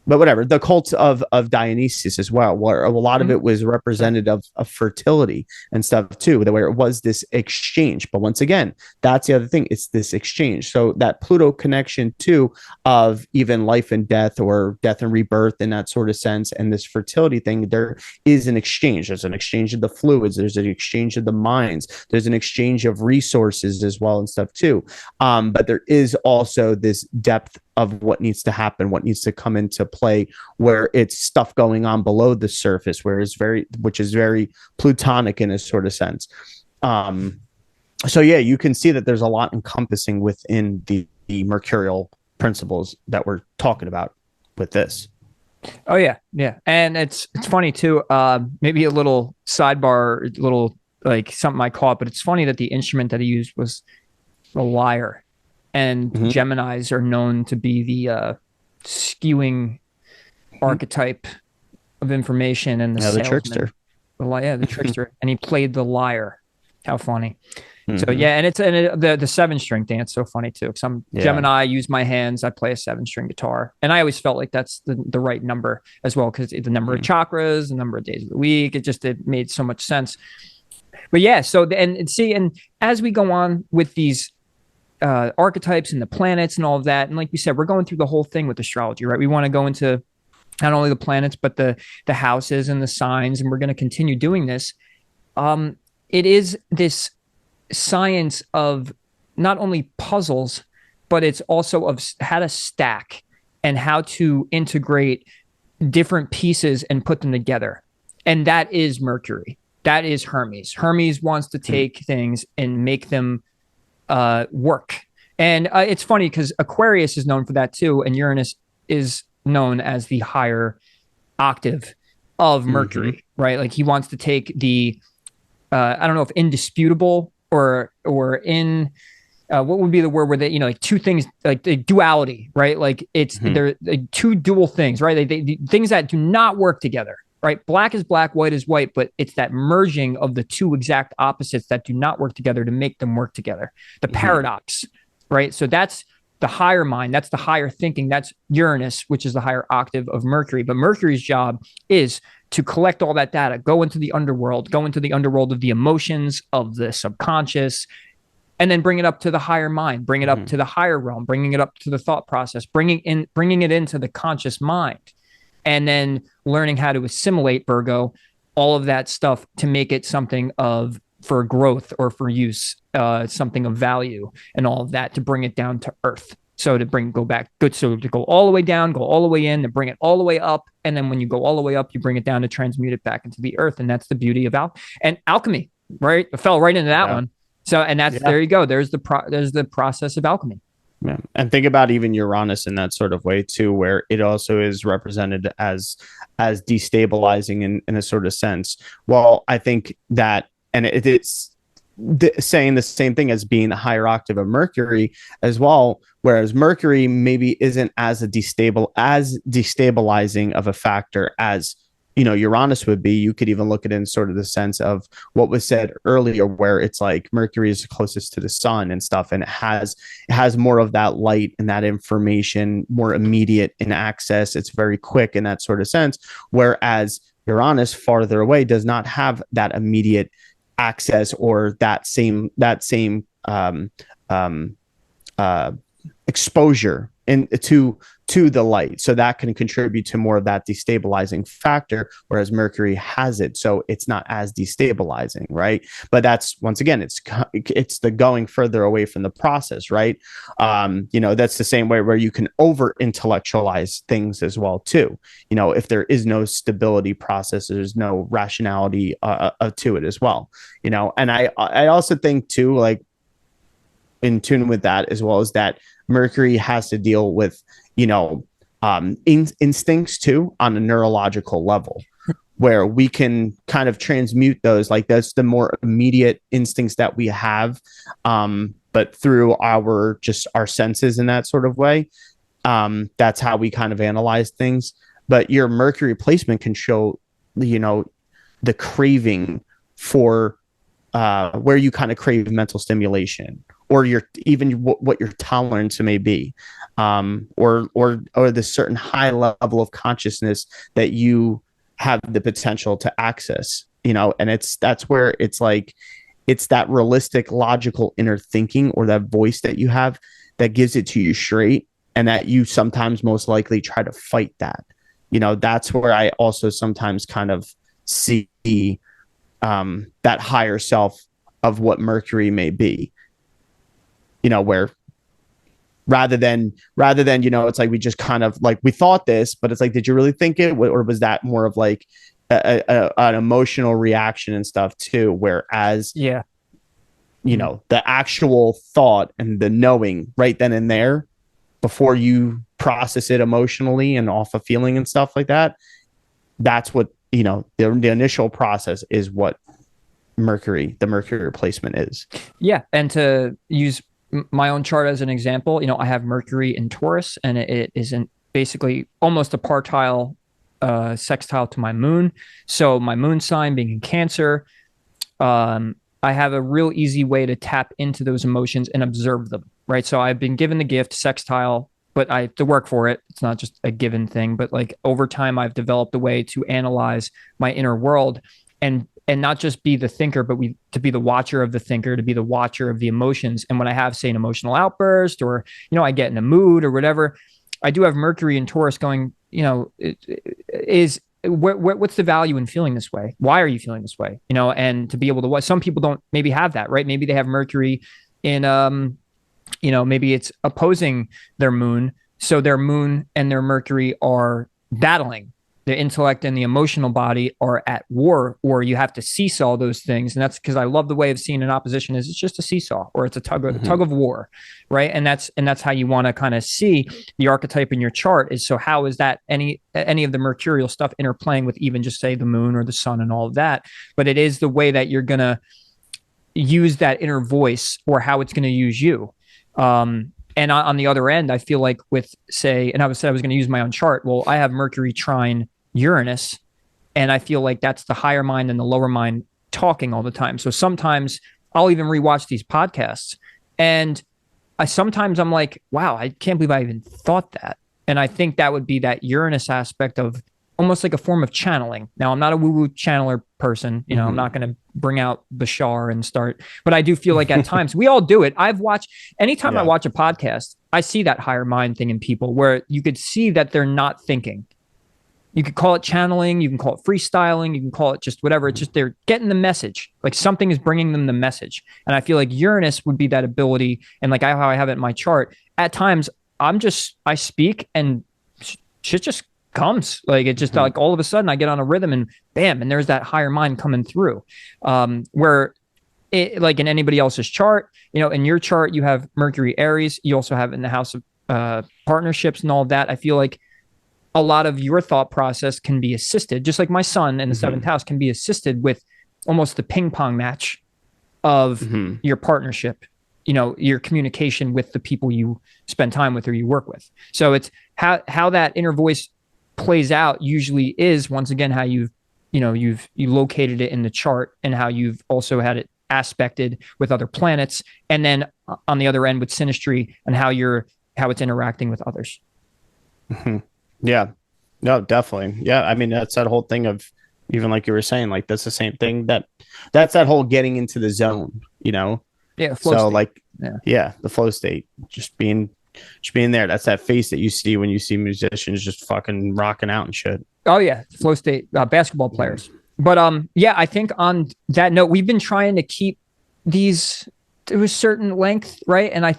Speaker 1: whatever, the cults of Dionysus as well, where a lot of it was representative of fertility and stuff too, where it was this exchange. But once again, that's the other thing, it's this exchange. So that Pluto connection too, of even life and death, or death and rebirth in that sort of sense, and this fertility thing, there is an exchange. There's an exchange of the fluids, there's an exchange of the minds, there's an exchange of resources as well and stuff too. But there is also this depth of what needs to happen, what needs to come into play, where it's stuff going on below the surface, which is very plutonic in a sort of sense. So yeah, you can see that there's a lot encompassing within the Mercurial principles that we're talking about with this.
Speaker 2: Oh yeah, yeah, and it's funny too. Maybe a little sidebar, a little like something I caught, but it's funny that the instrument that he used was the lyre, and
Speaker 1: Mm-hmm.
Speaker 2: Geminis are known to be the skewing archetype of information and the
Speaker 1: Yeah, the
Speaker 2: salesman.
Speaker 1: trickster.
Speaker 2: The trickster, and he played the lyre. How funny! So
Speaker 1: Mm-hmm.
Speaker 2: yeah, and the 7 string dance so funny too. Because I'm
Speaker 1: Yeah.
Speaker 2: Gemini, I use my hands, I play a 7 string guitar, and I always felt like that's the right number as well because the number of chakras, the number of days of the week, it made so much sense. But yeah, so and see, and as we go on with these archetypes and the planets and all of that, and like we said, we're going through the whole thing with astrology, right? We want to go into not only the planets but the houses and the signs, and we're going to continue doing this. It is this science of not only puzzles, but it's also of how to stack and how to integrate different pieces and put them together. And that is Mercury. That is Hermes. Hermes wants to take things and make them work. And it's funny because Aquarius is known for that too, and Uranus is known as the higher octave of Mercury, right? Like he wants to take the I don't know if indisputable or in what would be the word where they like two things like the duality, right? Like it's they're like two dual things, right? Things that do not work together, right? Black is black, white is white, but it's that merging of the two exact opposites that do not work together to make them work together. The paradox, right? So that's the higher mind, that's the higher thinking, that's Uranus, which is the higher octave of Mercury. But Mercury's job is to collect all that data, go into the underworld of the emotions, of the subconscious, and then bring it up to the higher mind, bring it up to the higher realm, bringing it up to the thought process, bringing it into the conscious mind, and then learning how to assimilate Virgo, all of that stuff to make it something of for growth or for use, something of value, and all of that to bring it down to earth. So to go back, good. So to go all the way down, go all the way in, to bring it all the way up, and then when you go all the way up, you bring it down to transmute it back into the earth, and that's the beauty of alchemy, right? It fell right into that one. So, and that's there you go. There's the process of alchemy.
Speaker 1: Yeah. And think about even Uranus in that sort of way too, where it also is represented as destabilizing in a sort of sense. Well, I think that, and it's saying the same thing as being the higher octave of Mercury as well, whereas Mercury maybe isn't as destabilizing of a factor as Uranus would be. You could even look at it in sort of the sense of what was said earlier, where it's like Mercury is closest to the sun and stuff, and it has more of that light and that information, more immediate in access. It's very quick in that sort of sense, whereas Uranus farther away does not have that immediate access or that same exposure to the light, so that can contribute to more of that destabilizing factor, whereas Mercury has it, so it's not as destabilizing, right? But that's, once again, it's the going further away from the process, right? That's the same way where you can over intellectualize things as well too. If there is no stability process, there's no rationality to it as well. And I also think too, like, in tune with that as well, as that Mercury has to deal with instincts too on a neurological level, where we can kind of transmute those. Like, that's the more immediate instincts that we have, but through our senses in that sort of way. That's how we kind of analyze things. But your Mercury placement can show the craving for where you kind of crave mental stimulation, or what your tolerance may be, or the certain high level of consciousness that you have the potential to access. And that's where it's like, it's that realistic, logical inner thinking, or that voice that you have that gives it to you straight, and that you sometimes most likely try to fight that. That's where I also sometimes kind of see that higher self of what Mercury may be. Where rather than it's like we just kind of like, we thought this, but it's like, did you really think it, or was that more of like an emotional reaction and stuff too? Whereas you know, the actual thought and the knowing right then and there before you process it emotionally and off of feeling and stuff like that. That's what, you know, the initial process is what the Mercury replacement is.
Speaker 2: Yeah. And to use my own chart as an example, you know, I have Mercury in Taurus, and it is basically almost a partile sextile to my moon. So my moon sign being in Cancer, I have a real easy way to tap into those emotions and observe them, right? So I've been given the gift sextile, but I have to work for it. It's not just a given thing, but like over time, I've developed a way to analyze my inner world and not just be the thinker, but to be the watcher of the thinker, to be the watcher of the emotions. And when I have, say, an emotional outburst, or, you know, I get in a mood or whatever, I do have Mercury and Taurus going, you know, what's the value in feeling this way? Why are you feeling this way? You know, and to be able to, some people don't maybe have that, right? Maybe they have Mercury in, you know, maybe it's opposing their moon. So their moon and their Mercury are battling. The intellect and the emotional body are at war, or you have to seesaw those things. And that's because I love the way of seeing an opposition is it's just a seesaw, or it's a tug of war, right? And that's how you want to kind of see the archetype in your chart is, so how is that any of the mercurial stuff interplaying with even just say the moon or the sun and all of that? But it is the way that you're going to use that inner voice, or how it's going to use you. And on the other end, I feel like with, say, and I was going to use my own chart. Well, I have Mercury trine Uranus, and I feel like that's the higher mind and the lower mind talking all the time. So sometimes I'll even rewatch these podcasts, and sometimes I'm like, wow, I can't believe I even thought that. And I think that would be that Uranus aspect of almost like a form of channeling. Now, I'm not a woo-woo channeler person. You know, I'm not going to bring out Bashar and start, but I do feel like at times we all do it. Anytime I watch a podcast, I see that higher mind thing in people where you could see that they're not thinking. You could call it channeling, you can call it freestyling, you can call it just whatever. It's just they're getting the message. Like something is bringing them the message. And I feel like Uranus would be that ability. And like how I have it in my chart, at times I speak and shit just comes. Like it just like all of a sudden I get on a rhythm and bam, and there's that higher mind coming through. Where it, like in anybody else's chart, you know, in your chart, you have Mercury Aries. You also have in the house of partnerships and all of that. I feel like a lot of your thought process can be assisted, just like my son in the seventh house can be assisted with almost the ping pong match of your partnership, you know, your communication with the people you spend time with or you work with. So it's how that inner voice plays out usually is, once again, how you located it in the chart, and how you've also had it aspected with other planets. And then on the other end with synastry and how it's interacting with others.
Speaker 1: Yeah, no, definitely. Yeah. I mean, that's that whole thing of, even like you were saying, like, that's the same thing that's that whole getting into the zone, you know?
Speaker 2: Yeah.
Speaker 1: So state. Like, the flow state, just being there. That's that face that you see when you see musicians just fucking rocking out and shit.
Speaker 2: Oh yeah. Flow state, basketball players. But, I think on that note, we've been trying to keep these to a certain length. Right. And I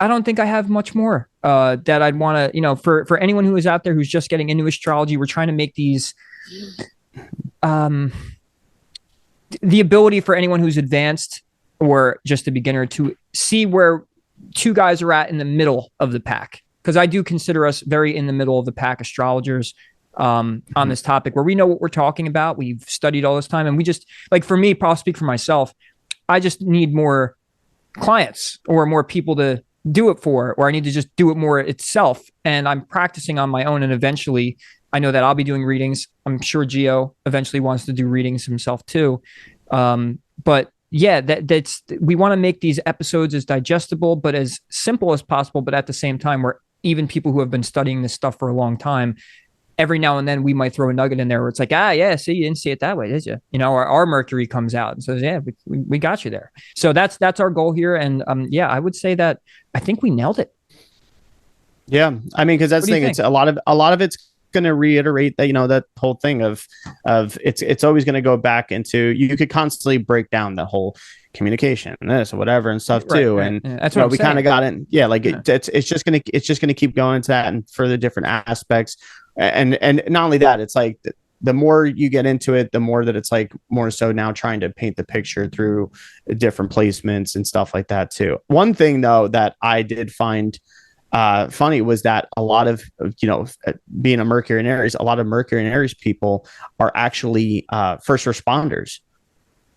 Speaker 2: don't think I have much more that I'd want to, you know, for anyone who is out there who's just getting into astrology, we're trying to make these, the ability for anyone who's advanced or just a beginner to see where two guys are at in the middle of the pack. Because I do consider us very in the middle of the pack astrologers on this topic, where we know what we're talking about. We've studied all this time, and we just, like, for me, I'll speak for myself, I just need more clients or more people to do it for, or I need to just do it more itself. And I'm practicing on my own. And eventually I know that I'll be doing readings. I'm sure Gio eventually wants to do readings himself too. But yeah, that's, we want to make these episodes as digestible, but as simple as possible. But at the same time, where even people who have been studying this stuff for a long time, every now and then we might throw a nugget in there where it's like, see, you didn't see it that way, did you? You know, our Mercury comes out and says, yeah, we got you there. So that's our goal here. And I would say that I think we nailed it.
Speaker 1: Yeah. I mean, because that's the thing, it's a lot of it's going to reiterate that, you know, that whole thing of it's always going to go back into, you could constantly break down the whole communication and this or whatever and stuff too. Right. And
Speaker 2: that's what
Speaker 1: we kind of got in. Yeah. Like it's just going to keep going into that and further different aspects. And not only that, it's like the more you get into it, the more that it's like more so now trying to paint the picture through different placements and stuff like that too. One thing though that I did find funny was that a lot of, being a Mercury and Aries, a lot of Mercury and Aries people are actually first responders.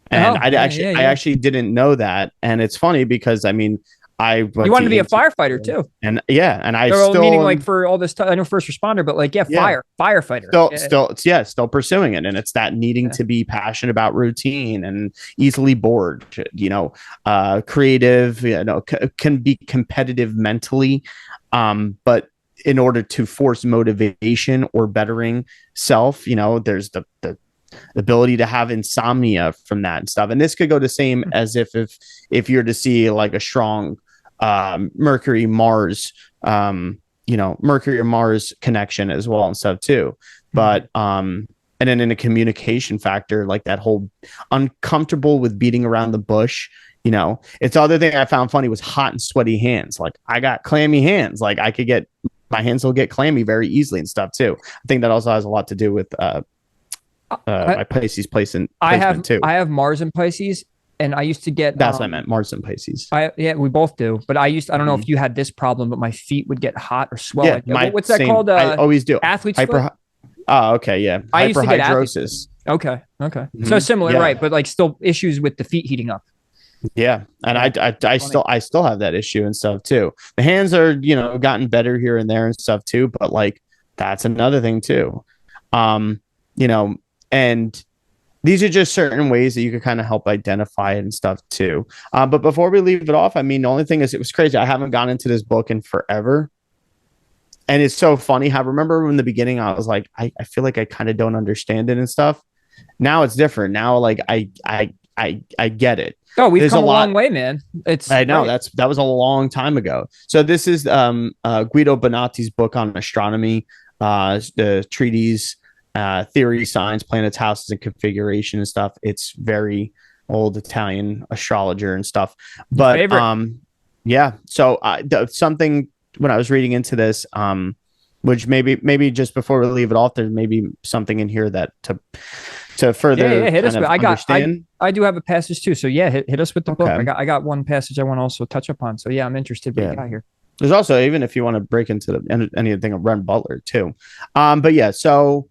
Speaker 1: And I actually didn't know that. And it's funny because I mean,
Speaker 2: you wanted to be a firefighter too.
Speaker 1: And I
Speaker 2: so,
Speaker 1: still
Speaker 2: meaning like for all this time, I know first responder, but like, firefighter.
Speaker 1: Still pursuing it. And it's that needing to be passionate about routine and easily bored, creative, can be competitive mentally. But in order to force motivation or bettering self, there's the ability to have insomnia from that and stuff. And this could go the same as if you're to see like a strong Mercury Mars, Mercury or Mars connection as well and stuff too. But and then in a communication factor, like that whole uncomfortable with beating around the bush. It's the other thing I found funny was hot and sweaty hands. Like I got clammy hands. Like my hands will get clammy very easily and stuff too. I think that also has a lot to do with my Pisces placement too.
Speaker 2: I have Mars and Pisces, and I used to get
Speaker 1: that's what I meant, Mars and Pisces.
Speaker 2: We both do, but I don't know if you had this problem, but my feet would get hot or swell.
Speaker 1: Yeah,
Speaker 2: what's that called?
Speaker 1: I always do.
Speaker 2: Athlete's foot?
Speaker 1: Oh, okay, yeah.
Speaker 2: I used to get
Speaker 1: hyperhidrosis.
Speaker 2: Okay. So similar, right? But like still issues with the feet heating up.
Speaker 1: Yeah, and I still have that issue and stuff too. The hands are gotten better here and there and stuff too, but like that's another thing too. And these are just certain ways that you could kind of help identify it and stuff too. But before we leave it off, I mean, the only thing is, it was crazy. I haven't gone into this book in forever. And it's so funny how, remember in the beginning, I was like, I feel like I kind of don't understand it and stuff. Now it's different. Now, like I get it.
Speaker 2: Oh, we've come a long way, man.
Speaker 1: I know that was a long time ago. So this is Guido Bonatti's book on astronomy, the treatise, theory, signs, planets, houses, and configuration and stuff. It's very old Italian astrologer and stuff. But yeah. So something when I was reading into this, which maybe just before we leave it off, there's maybe something in here that to further
Speaker 2: hit us with. I do have a passage too. So yeah, hit us with the book. I got one passage I want to also touch upon. So yeah, I'm interested what you got here.
Speaker 1: There's also, even if you want to break into anything of Ren Butler too. But yeah, so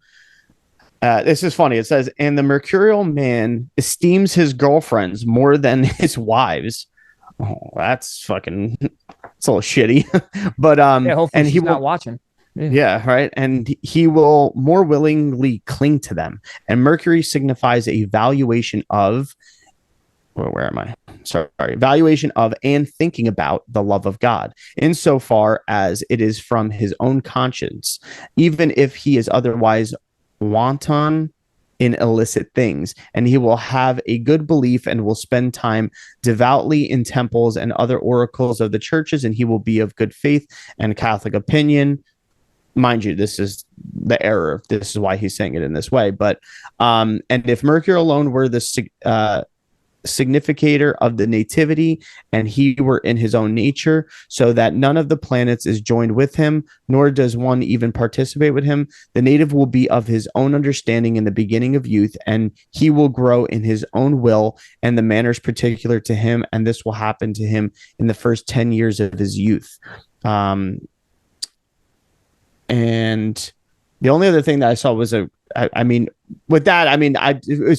Speaker 1: this is funny. It says, and the Mercurial man esteems his girlfriends more than his wives. Oh, that's fucking, it's a little shitty. But
Speaker 2: hopefully and he's not watching.
Speaker 1: Yeah, right. And he will more willingly cling to them. And Mercury signifies a valuation of, where am I? Sorry, valuation of and thinking about the love of God, insofar as it is from his own conscience, even if he is otherwise wanton in illicit things. And he will have a good belief and will spend time devoutly in temples and other oracles of the churches, and he will be of good faith and Catholic opinion. Mind you, this is the error. This is why he's saying it in this way. But and if Mercury alone were the significator of the nativity, and he were in his own nature, so that none of the planets is joined with him, nor does one even participate with him, the native will be of his own understanding in the beginning of youth, and he will grow in his own will and the manners particular to him, and this will happen to him in the first 10 years of his youth. And the only other thing that I saw was it's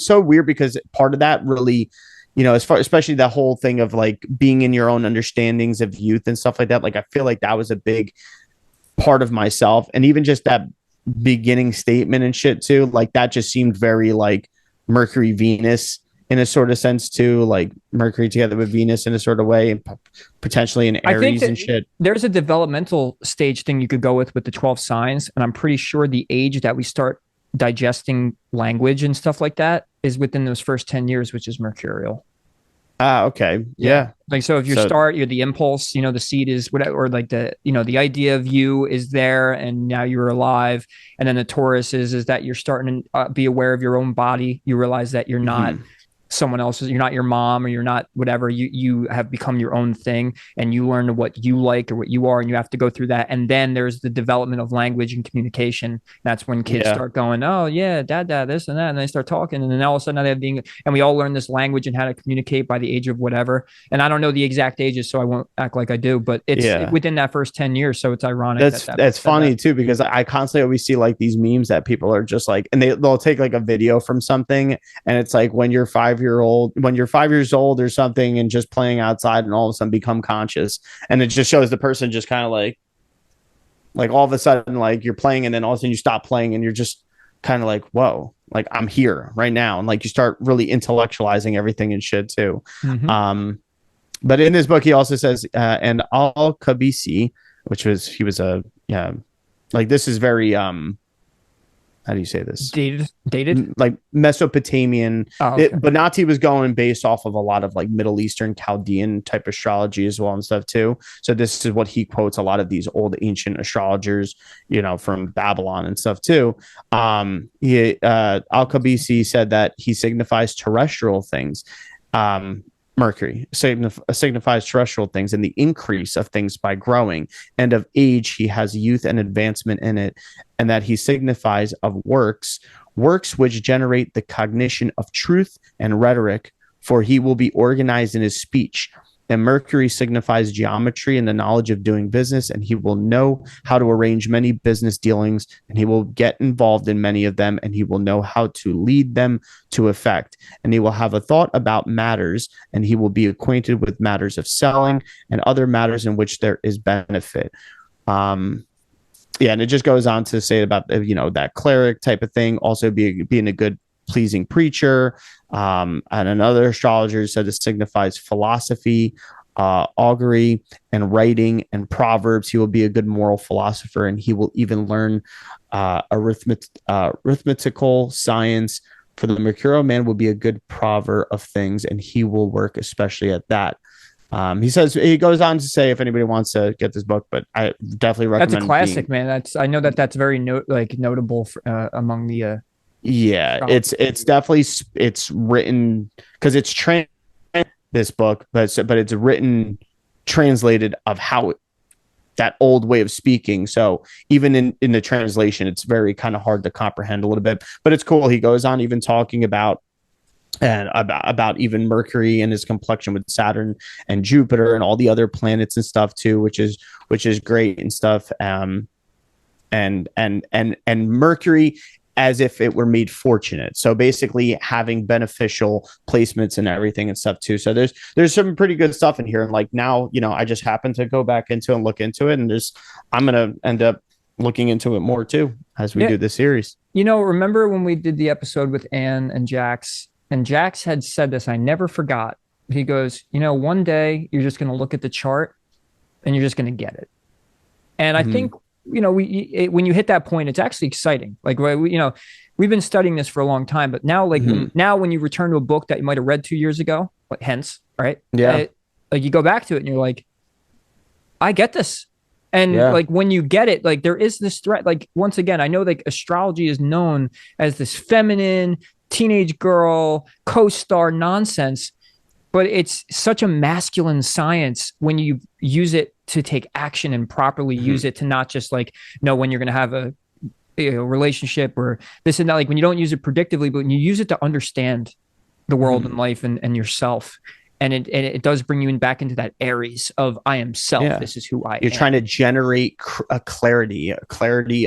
Speaker 1: so weird because part of that really, especially that whole thing of like being in your own understandings of youth and stuff like that. Like, I feel like that was a big part of myself. And even just that beginning statement and shit too, like that just seemed very like Mercury, Venus in a sort of sense too, like Mercury together with Venus in a sort of way, and potentially in Aries and shit.
Speaker 2: There's a developmental stage thing you could go with the 12 signs. And I'm pretty sure the age that we start digesting language and stuff like that is within those first 10 years, which is Mercurial.
Speaker 1: Okay. Yeah.
Speaker 2: Like, so if you're the impulse, the seed is whatever, or like the idea of you is there and now you're alive. And then the Taurus is that you're starting to be aware of your own body. You realize that you're not someone else's. You're not your mom, or you're not whatever. You have become your own thing, and you learn what you like or what you are, and you have to go through that. And then there's the development of language and communication. That's when kids
Speaker 1: Yeah.
Speaker 2: start going, oh yeah, dad, this and that, and they start talking, and then all of a sudden they're being, and we all learn this language and how to communicate by the age of whatever. And I don't know the exact ages, so I won't act like I do, but it's
Speaker 1: Yeah.
Speaker 2: within that first 10 years. So it's ironic
Speaker 1: That's funny too, because I constantly always see like these memes that people are just like, and they'll take like a video from something, and it's like when you're 5 years old or something, and just playing outside, and all of a sudden become conscious, and it just shows the person just kind of like all of a sudden like you're playing, and then all of a sudden you stop playing, and you're just kind of like, whoa, like I'm here right now, and like you start really intellectualizing everything and shit too.
Speaker 2: Mm-hmm.
Speaker 1: But in this book, he also says, and al kabisi, which was he was a yeah, like this is very how do you say this?
Speaker 2: Dated.
Speaker 1: Like Mesopotamian.
Speaker 2: Oh, okay.
Speaker 1: But Nati was going based off of a lot of like Middle Eastern Chaldean type astrology as well and stuff too. So this is what he quotes a lot of these old ancient astrologers, from Babylon and stuff too. Al-Kabisi said that he signifies terrestrial things. Mercury signifies terrestrial things and the increase of things by growing, and of age he has youth and advancement in it, and that he signifies of works which generate the cognition of truth and rhetoric, for he will be organized in his speech. And Mercury signifies geometry and the knowledge of doing business, and he will know how to arrange many business dealings, and he will get involved in many of them, and he will know how to lead them to effect. And he will have a thought about matters, and he will be acquainted with matters of selling and other matters in which there is benefit. And it just goes on to say about that cleric type of thing, also being a good pleasing preacher. And another astrologer said it signifies philosophy, augury, and writing and proverbs. He will be a good moral philosopher, and he will even learn arithmetical science. For the Mercurial man will be a good prover of things, and he will work especially at that. He goes on to say, if anybody wants to get this book, but I definitely recommend.
Speaker 2: That's a classic, man. I know that's very notable for, among the.
Speaker 1: It's definitely it's written because it's this book, but it's written translated of how that old way of speaking. So even in the translation, it's very kind of hard to comprehend a little bit, but it's cool. He goes on even talking about even Mercury and his complexion with Saturn and Jupiter and all the other planets and stuff too, which is great and stuff. And Mercury as if it were made fortunate. So basically having beneficial placements and everything and stuff too. So there's some pretty good stuff in here. And like now, I just happened to go back into and look into it, and I'm going to end up looking into it more too as we do this series.
Speaker 2: Remember when we did the episode with Anne and Jax, and Jax had said this, I never forgot. He goes, one day you're just going to look at the chart and you're just going to get it. And I think, when you hit that point, it's actually exciting. Like, we've been studying this for a long time, but now, now when you return to a book that you might have read 2 years ago, like hence, right?
Speaker 1: Yeah.
Speaker 2: Like you go back to it and you're like, I get this. And like when you get it, like there is this threat. Like once again, I know like astrology is known as this feminine teenage girl co-star nonsense, but it's such a masculine science when you use it to take action and properly use it to not just like know when you're going to have a relationship or this and that. Like when you don't use it predictively, but when you use it to understand the world and life and yourself. And it does bring you back into that Aries of I am self. Yeah. This is who I am. You're
Speaker 1: trying to generate a clarity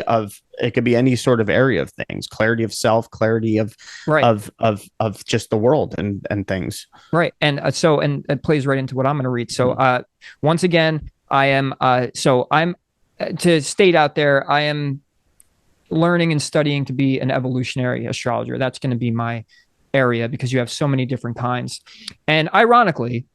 Speaker 1: of, it could be any sort of area of things, clarity of self, clarity of just the world and things.
Speaker 2: Right. And and it plays right into what I'm going to read. So once again, I am, I'm to state out there, I am learning and studying to be an evolutionary astrologer. That's going to be my area because you have so many different kinds. And ironically,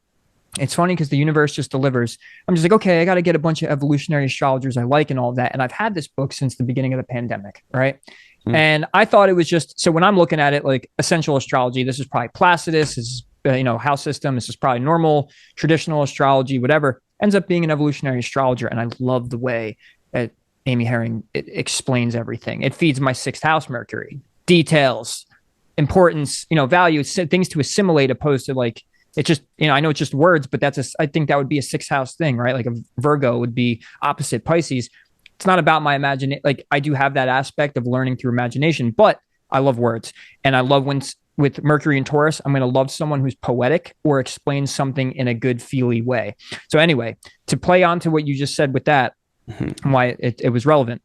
Speaker 2: it's funny because the universe just delivers. I'm just like, okay, I got to get a bunch of evolutionary astrologers I like and all of that. And I've had this book since the beginning of the pandemic, right? And I thought it was just, so when I'm looking at it, like essential astrology, this is probably Placidus, this is, house system, this is probably normal, traditional astrology, whatever, ends up being an evolutionary astrologer. And I love the way that Amy Herring explains everything. It feeds my 6th house Mercury, details, importance, value, things to assimilate, opposed to like, it's just, I know it's just words, but I think that would be a sixth house thing, right? Like a Virgo would be opposite Pisces. It's not about my imagination. Like I do have that aspect of learning through imagination, but I love words. And I love when with Mercury and Taurus, I'm going to love someone who's poetic or explains something in a good feely way. So anyway, to play on to what you just said with that, why it was relevant.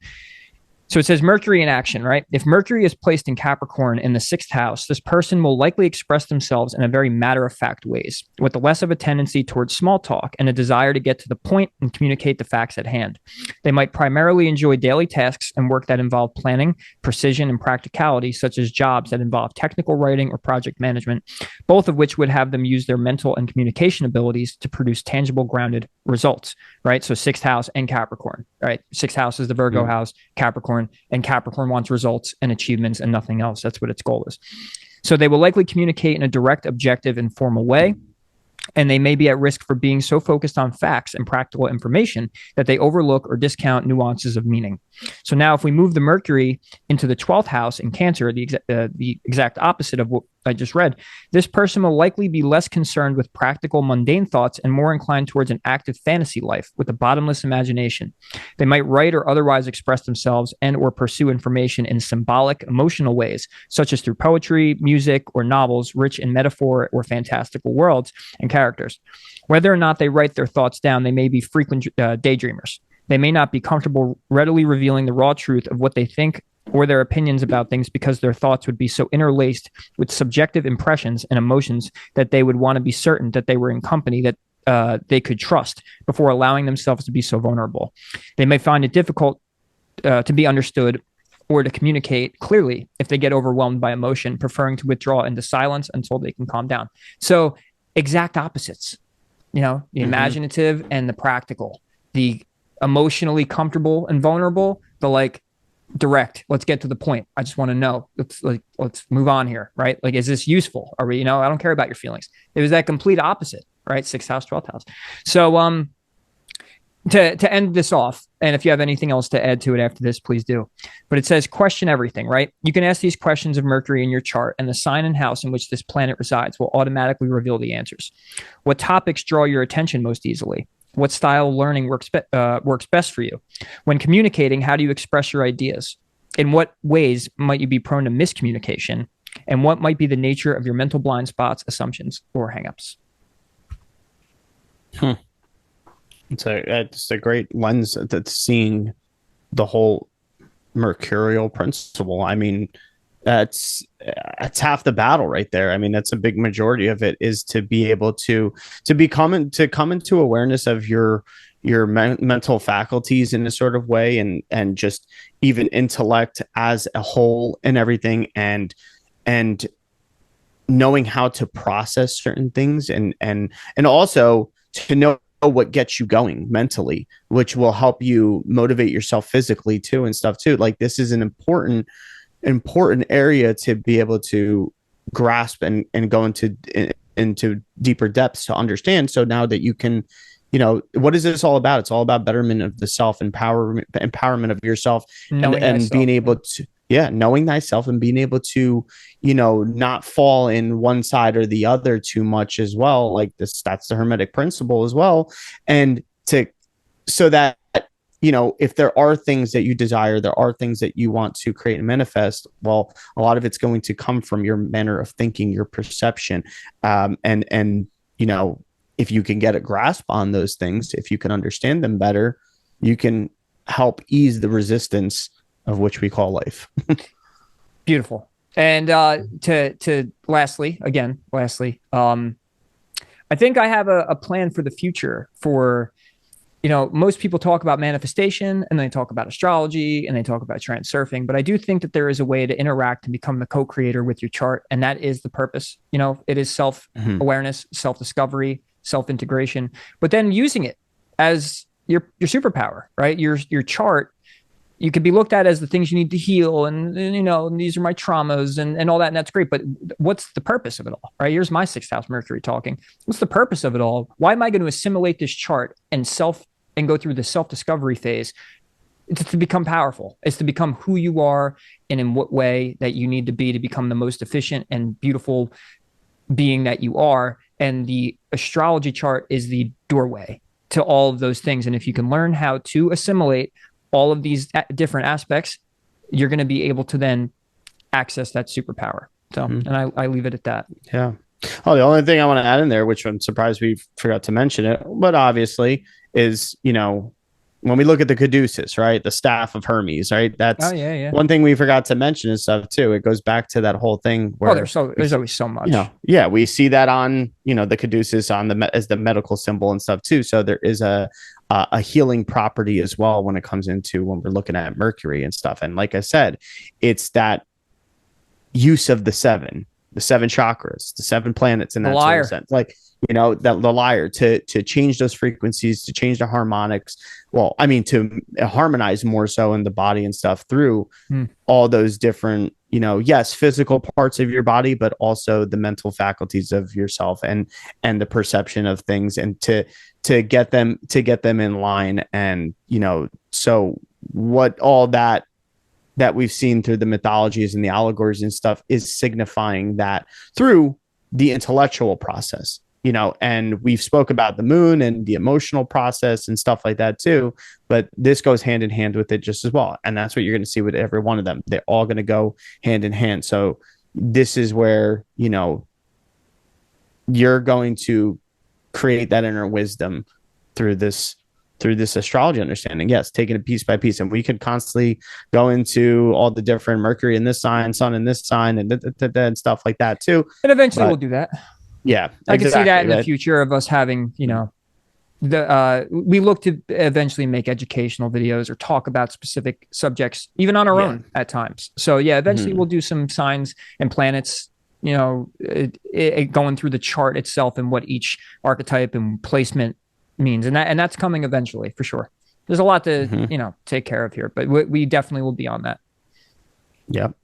Speaker 2: So it says Mercury in action, right? If Mercury is placed in Capricorn in the sixth house, this person will likely express themselves in a very matter-of-fact ways, with less of a tendency towards small talk and a desire to get to the point and communicate the facts at hand. They might primarily enjoy daily tasks and work that involve planning, precision, and practicality, such as jobs that involve technical writing or project management, both of which would have them use their mental and communication abilities to produce tangible, grounded results, right? So sixth house and Capricorn, right? Sixth house is the Virgo house, Capricorn, and Capricorn wants results and achievements and nothing else. That's what its goal is. So they will likely communicate in a direct, objective, and formal way. And they may be at risk for being so focused on facts and practical information that they overlook or discount nuances of meaning. So now if we move the Mercury into the 12th house in Cancer, the exact opposite of what I just read, this person will likely be less concerned with practical, mundane thoughts and more inclined towards an active fantasy life with a bottomless imagination. They might write or otherwise express themselves and or pursue information in symbolic, emotional ways, such as through poetry, music, or novels rich in metaphor or fantastical worlds and characters. Whether or not they write their thoughts down, they may be frequent daydreamers. They may not be comfortable readily revealing the raw truth of what they think or their opinions about things because their thoughts would be so interlaced with subjective impressions and emotions that they would want to be certain that they were in company that they could trust before allowing themselves to be so vulnerable. They may find it difficult to be understood or to communicate clearly if they get overwhelmed by emotion, preferring to withdraw into silence until they can calm down. So exact opposites, the imaginative and the practical, the emotionally comfortable and vulnerable, the like direct, let's get to the point. I just want to know, let's move on here, right? Like, is this useful? Are we, I don't care about your feelings. It was that complete opposite, right? Sixth house, 12th house. So, to end this off, and if you have anything else to add to it after this, please do. But it says question everything, right? You can ask these questions of Mercury in your chart, and the sign and house in which this planet resides will automatically reveal the answers. What topics draw your attention most easily? What style of learning works best for you? When communicating, how do you express your ideas? In what ways might you be prone to miscommunication? And what might be the nature of your mental blind spots, assumptions, or hangups?
Speaker 1: It's a great lens that's seeing the whole Mercurial principle. I mean, that's half the battle right there. I mean, that's a big majority of it, is to be able to come into awareness of your mental faculties in a sort of way, and just even intellect as a whole and everything, and knowing how to process certain things, and also to know what gets you going mentally, which will help you motivate yourself physically too and stuff too. Like, this is an important area to be able to grasp and go into deeper depths to understand. So now that you can, what is this all about? It's all about betterment of the self, empowerment of yourself, and being able to, knowing thyself and being able to, not fall in one side or the other too much as well. Like that's the Hermetic principle as well. And so that, if there are things that you desire, there are things that you want to create and manifest, well, a lot of it's going to come from your manner of thinking, your perception. And if you can get a grasp on those things, if you can understand them better, you can help ease the resistance of which we call life.
Speaker 2: Beautiful. And to lastly, I think I have a plan for the future for, most people talk about manifestation and they talk about astrology and they talk about transurfing, but I do think that there is a way to interact and become the co-creator with your chart. And that is the purpose. It is self-awareness, self-discovery, self-integration, but then using it as your superpower, right? Your chart, you could be looked at as the things you need to heal, and these are my traumas and all that, and that's great. But what's the purpose of it all, right? Here's my sixth house Mercury talking. What's the purpose of it all? Why am I going to assimilate this chart and go through the self-discovery phase It's to become powerful. It's to become who you are and in what way that you need to be to become the most efficient and beautiful being that you are. And the astrology chart is the doorway to all of those things. And if you can learn how to assimilate all of these different aspects, you're going to be able to then access that superpower. So, and I leave it at that.
Speaker 1: Yeah. Oh, the only thing I want to add in there, which I'm surprised we forgot to mention it, but obviously is, you know, when we look at the caduceus, right? The staff of Hermes, right? That's one thing we forgot to mention and stuff too. It goes back to that whole thing where
Speaker 2: there's always so much.
Speaker 1: You know, yeah, we see that on, you know, the caduceus on as the medical symbol and stuff too. So there is a healing property as well when it comes into when we're looking at Mercury and stuff. And like I said, it's that use of the seven chakras, the seven planets in that sort of sense. Like, you know, that the lyre to change those frequencies, to change the harmonics. Well, I mean, to harmonize more so in the body and stuff through all those different, you know, yes, physical parts of your body, but also the mental faculties of yourself and the perception of things, and to get them in line. And, you know, so what all that we've seen through the mythologies and the allegories and stuff is signifying that through the intellectual process, you know, and we've spoke about the moon and the emotional process and stuff like that too, but this goes hand in hand with it just as well. And that's what you're going to see with every one of them. They're all going to go hand in hand. So this is where, you know, you're going to create that inner wisdom through this astrology understanding. Yes, taking it piece by piece. And we could constantly go into all the different Mercury in this sign, Sun in this sign, and stuff like that too.
Speaker 2: And eventually we'll do that.
Speaker 1: Yeah.
Speaker 2: I can see that in the future of us having, you know, we look to eventually make educational videos or talk about specific subjects, even on our own at times. So yeah, eventually we'll do some signs and planets, you know, going through the chart itself and what each archetype and placement means, and that's coming eventually for sure. There's a lot to you know, take care of here, but we definitely will be on that.
Speaker 1: Yep.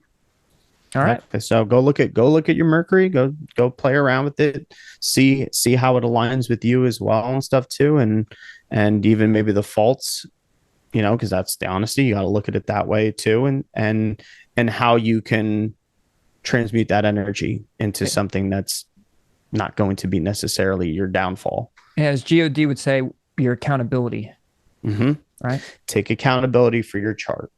Speaker 2: All right.
Speaker 1: So go look at your Mercury, go play around with it, see how it aligns with you as well and stuff too, and even maybe the faults, you know, because that's the honesty. You got to look at it that way too, and how you can transmute that energy into something that's not going to be necessarily your downfall. As
Speaker 2: God would say, your accountability. Right?
Speaker 1: Take accountability for your chart.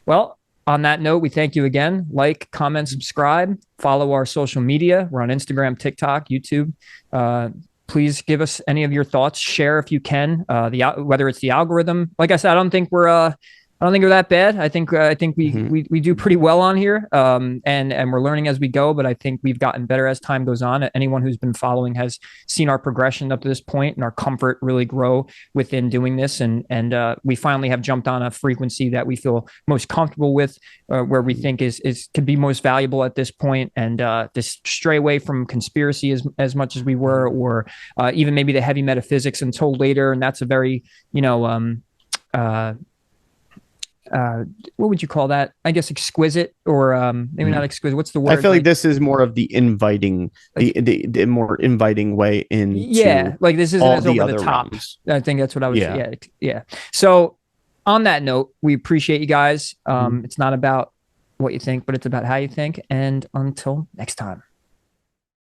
Speaker 2: Well, on that note, we thank you again. Like, comment, subscribe, follow our social media. We're on Instagram, TikTok, YouTube. Please give us any of your thoughts. Share if you can. Whether it's the algorithm. Like I said, I don't think we're that bad. I think we do pretty well on here, and we're learning as we go. But I think we've gotten better as time goes on. Anyone who's been following has seen our progression up to this point and our comfort really grow within doing this. And we finally have jumped on a frequency that we feel most comfortable with, where we think is could be most valuable at this point. And just stray away from conspiracy as much as we were, or even maybe the heavy metaphysics until later. And that's a very, you know, what would you call that? I guess exquisite, or maybe not exquisite. What's the word?
Speaker 1: I feel like this is more of the inviting, the more inviting way into.
Speaker 2: Yeah, like this isn't as over the top. Realms. I think that's what I was. Yeah. So, on that note, we appreciate you guys. It's not about what you think, but it's about how you think. And until next time.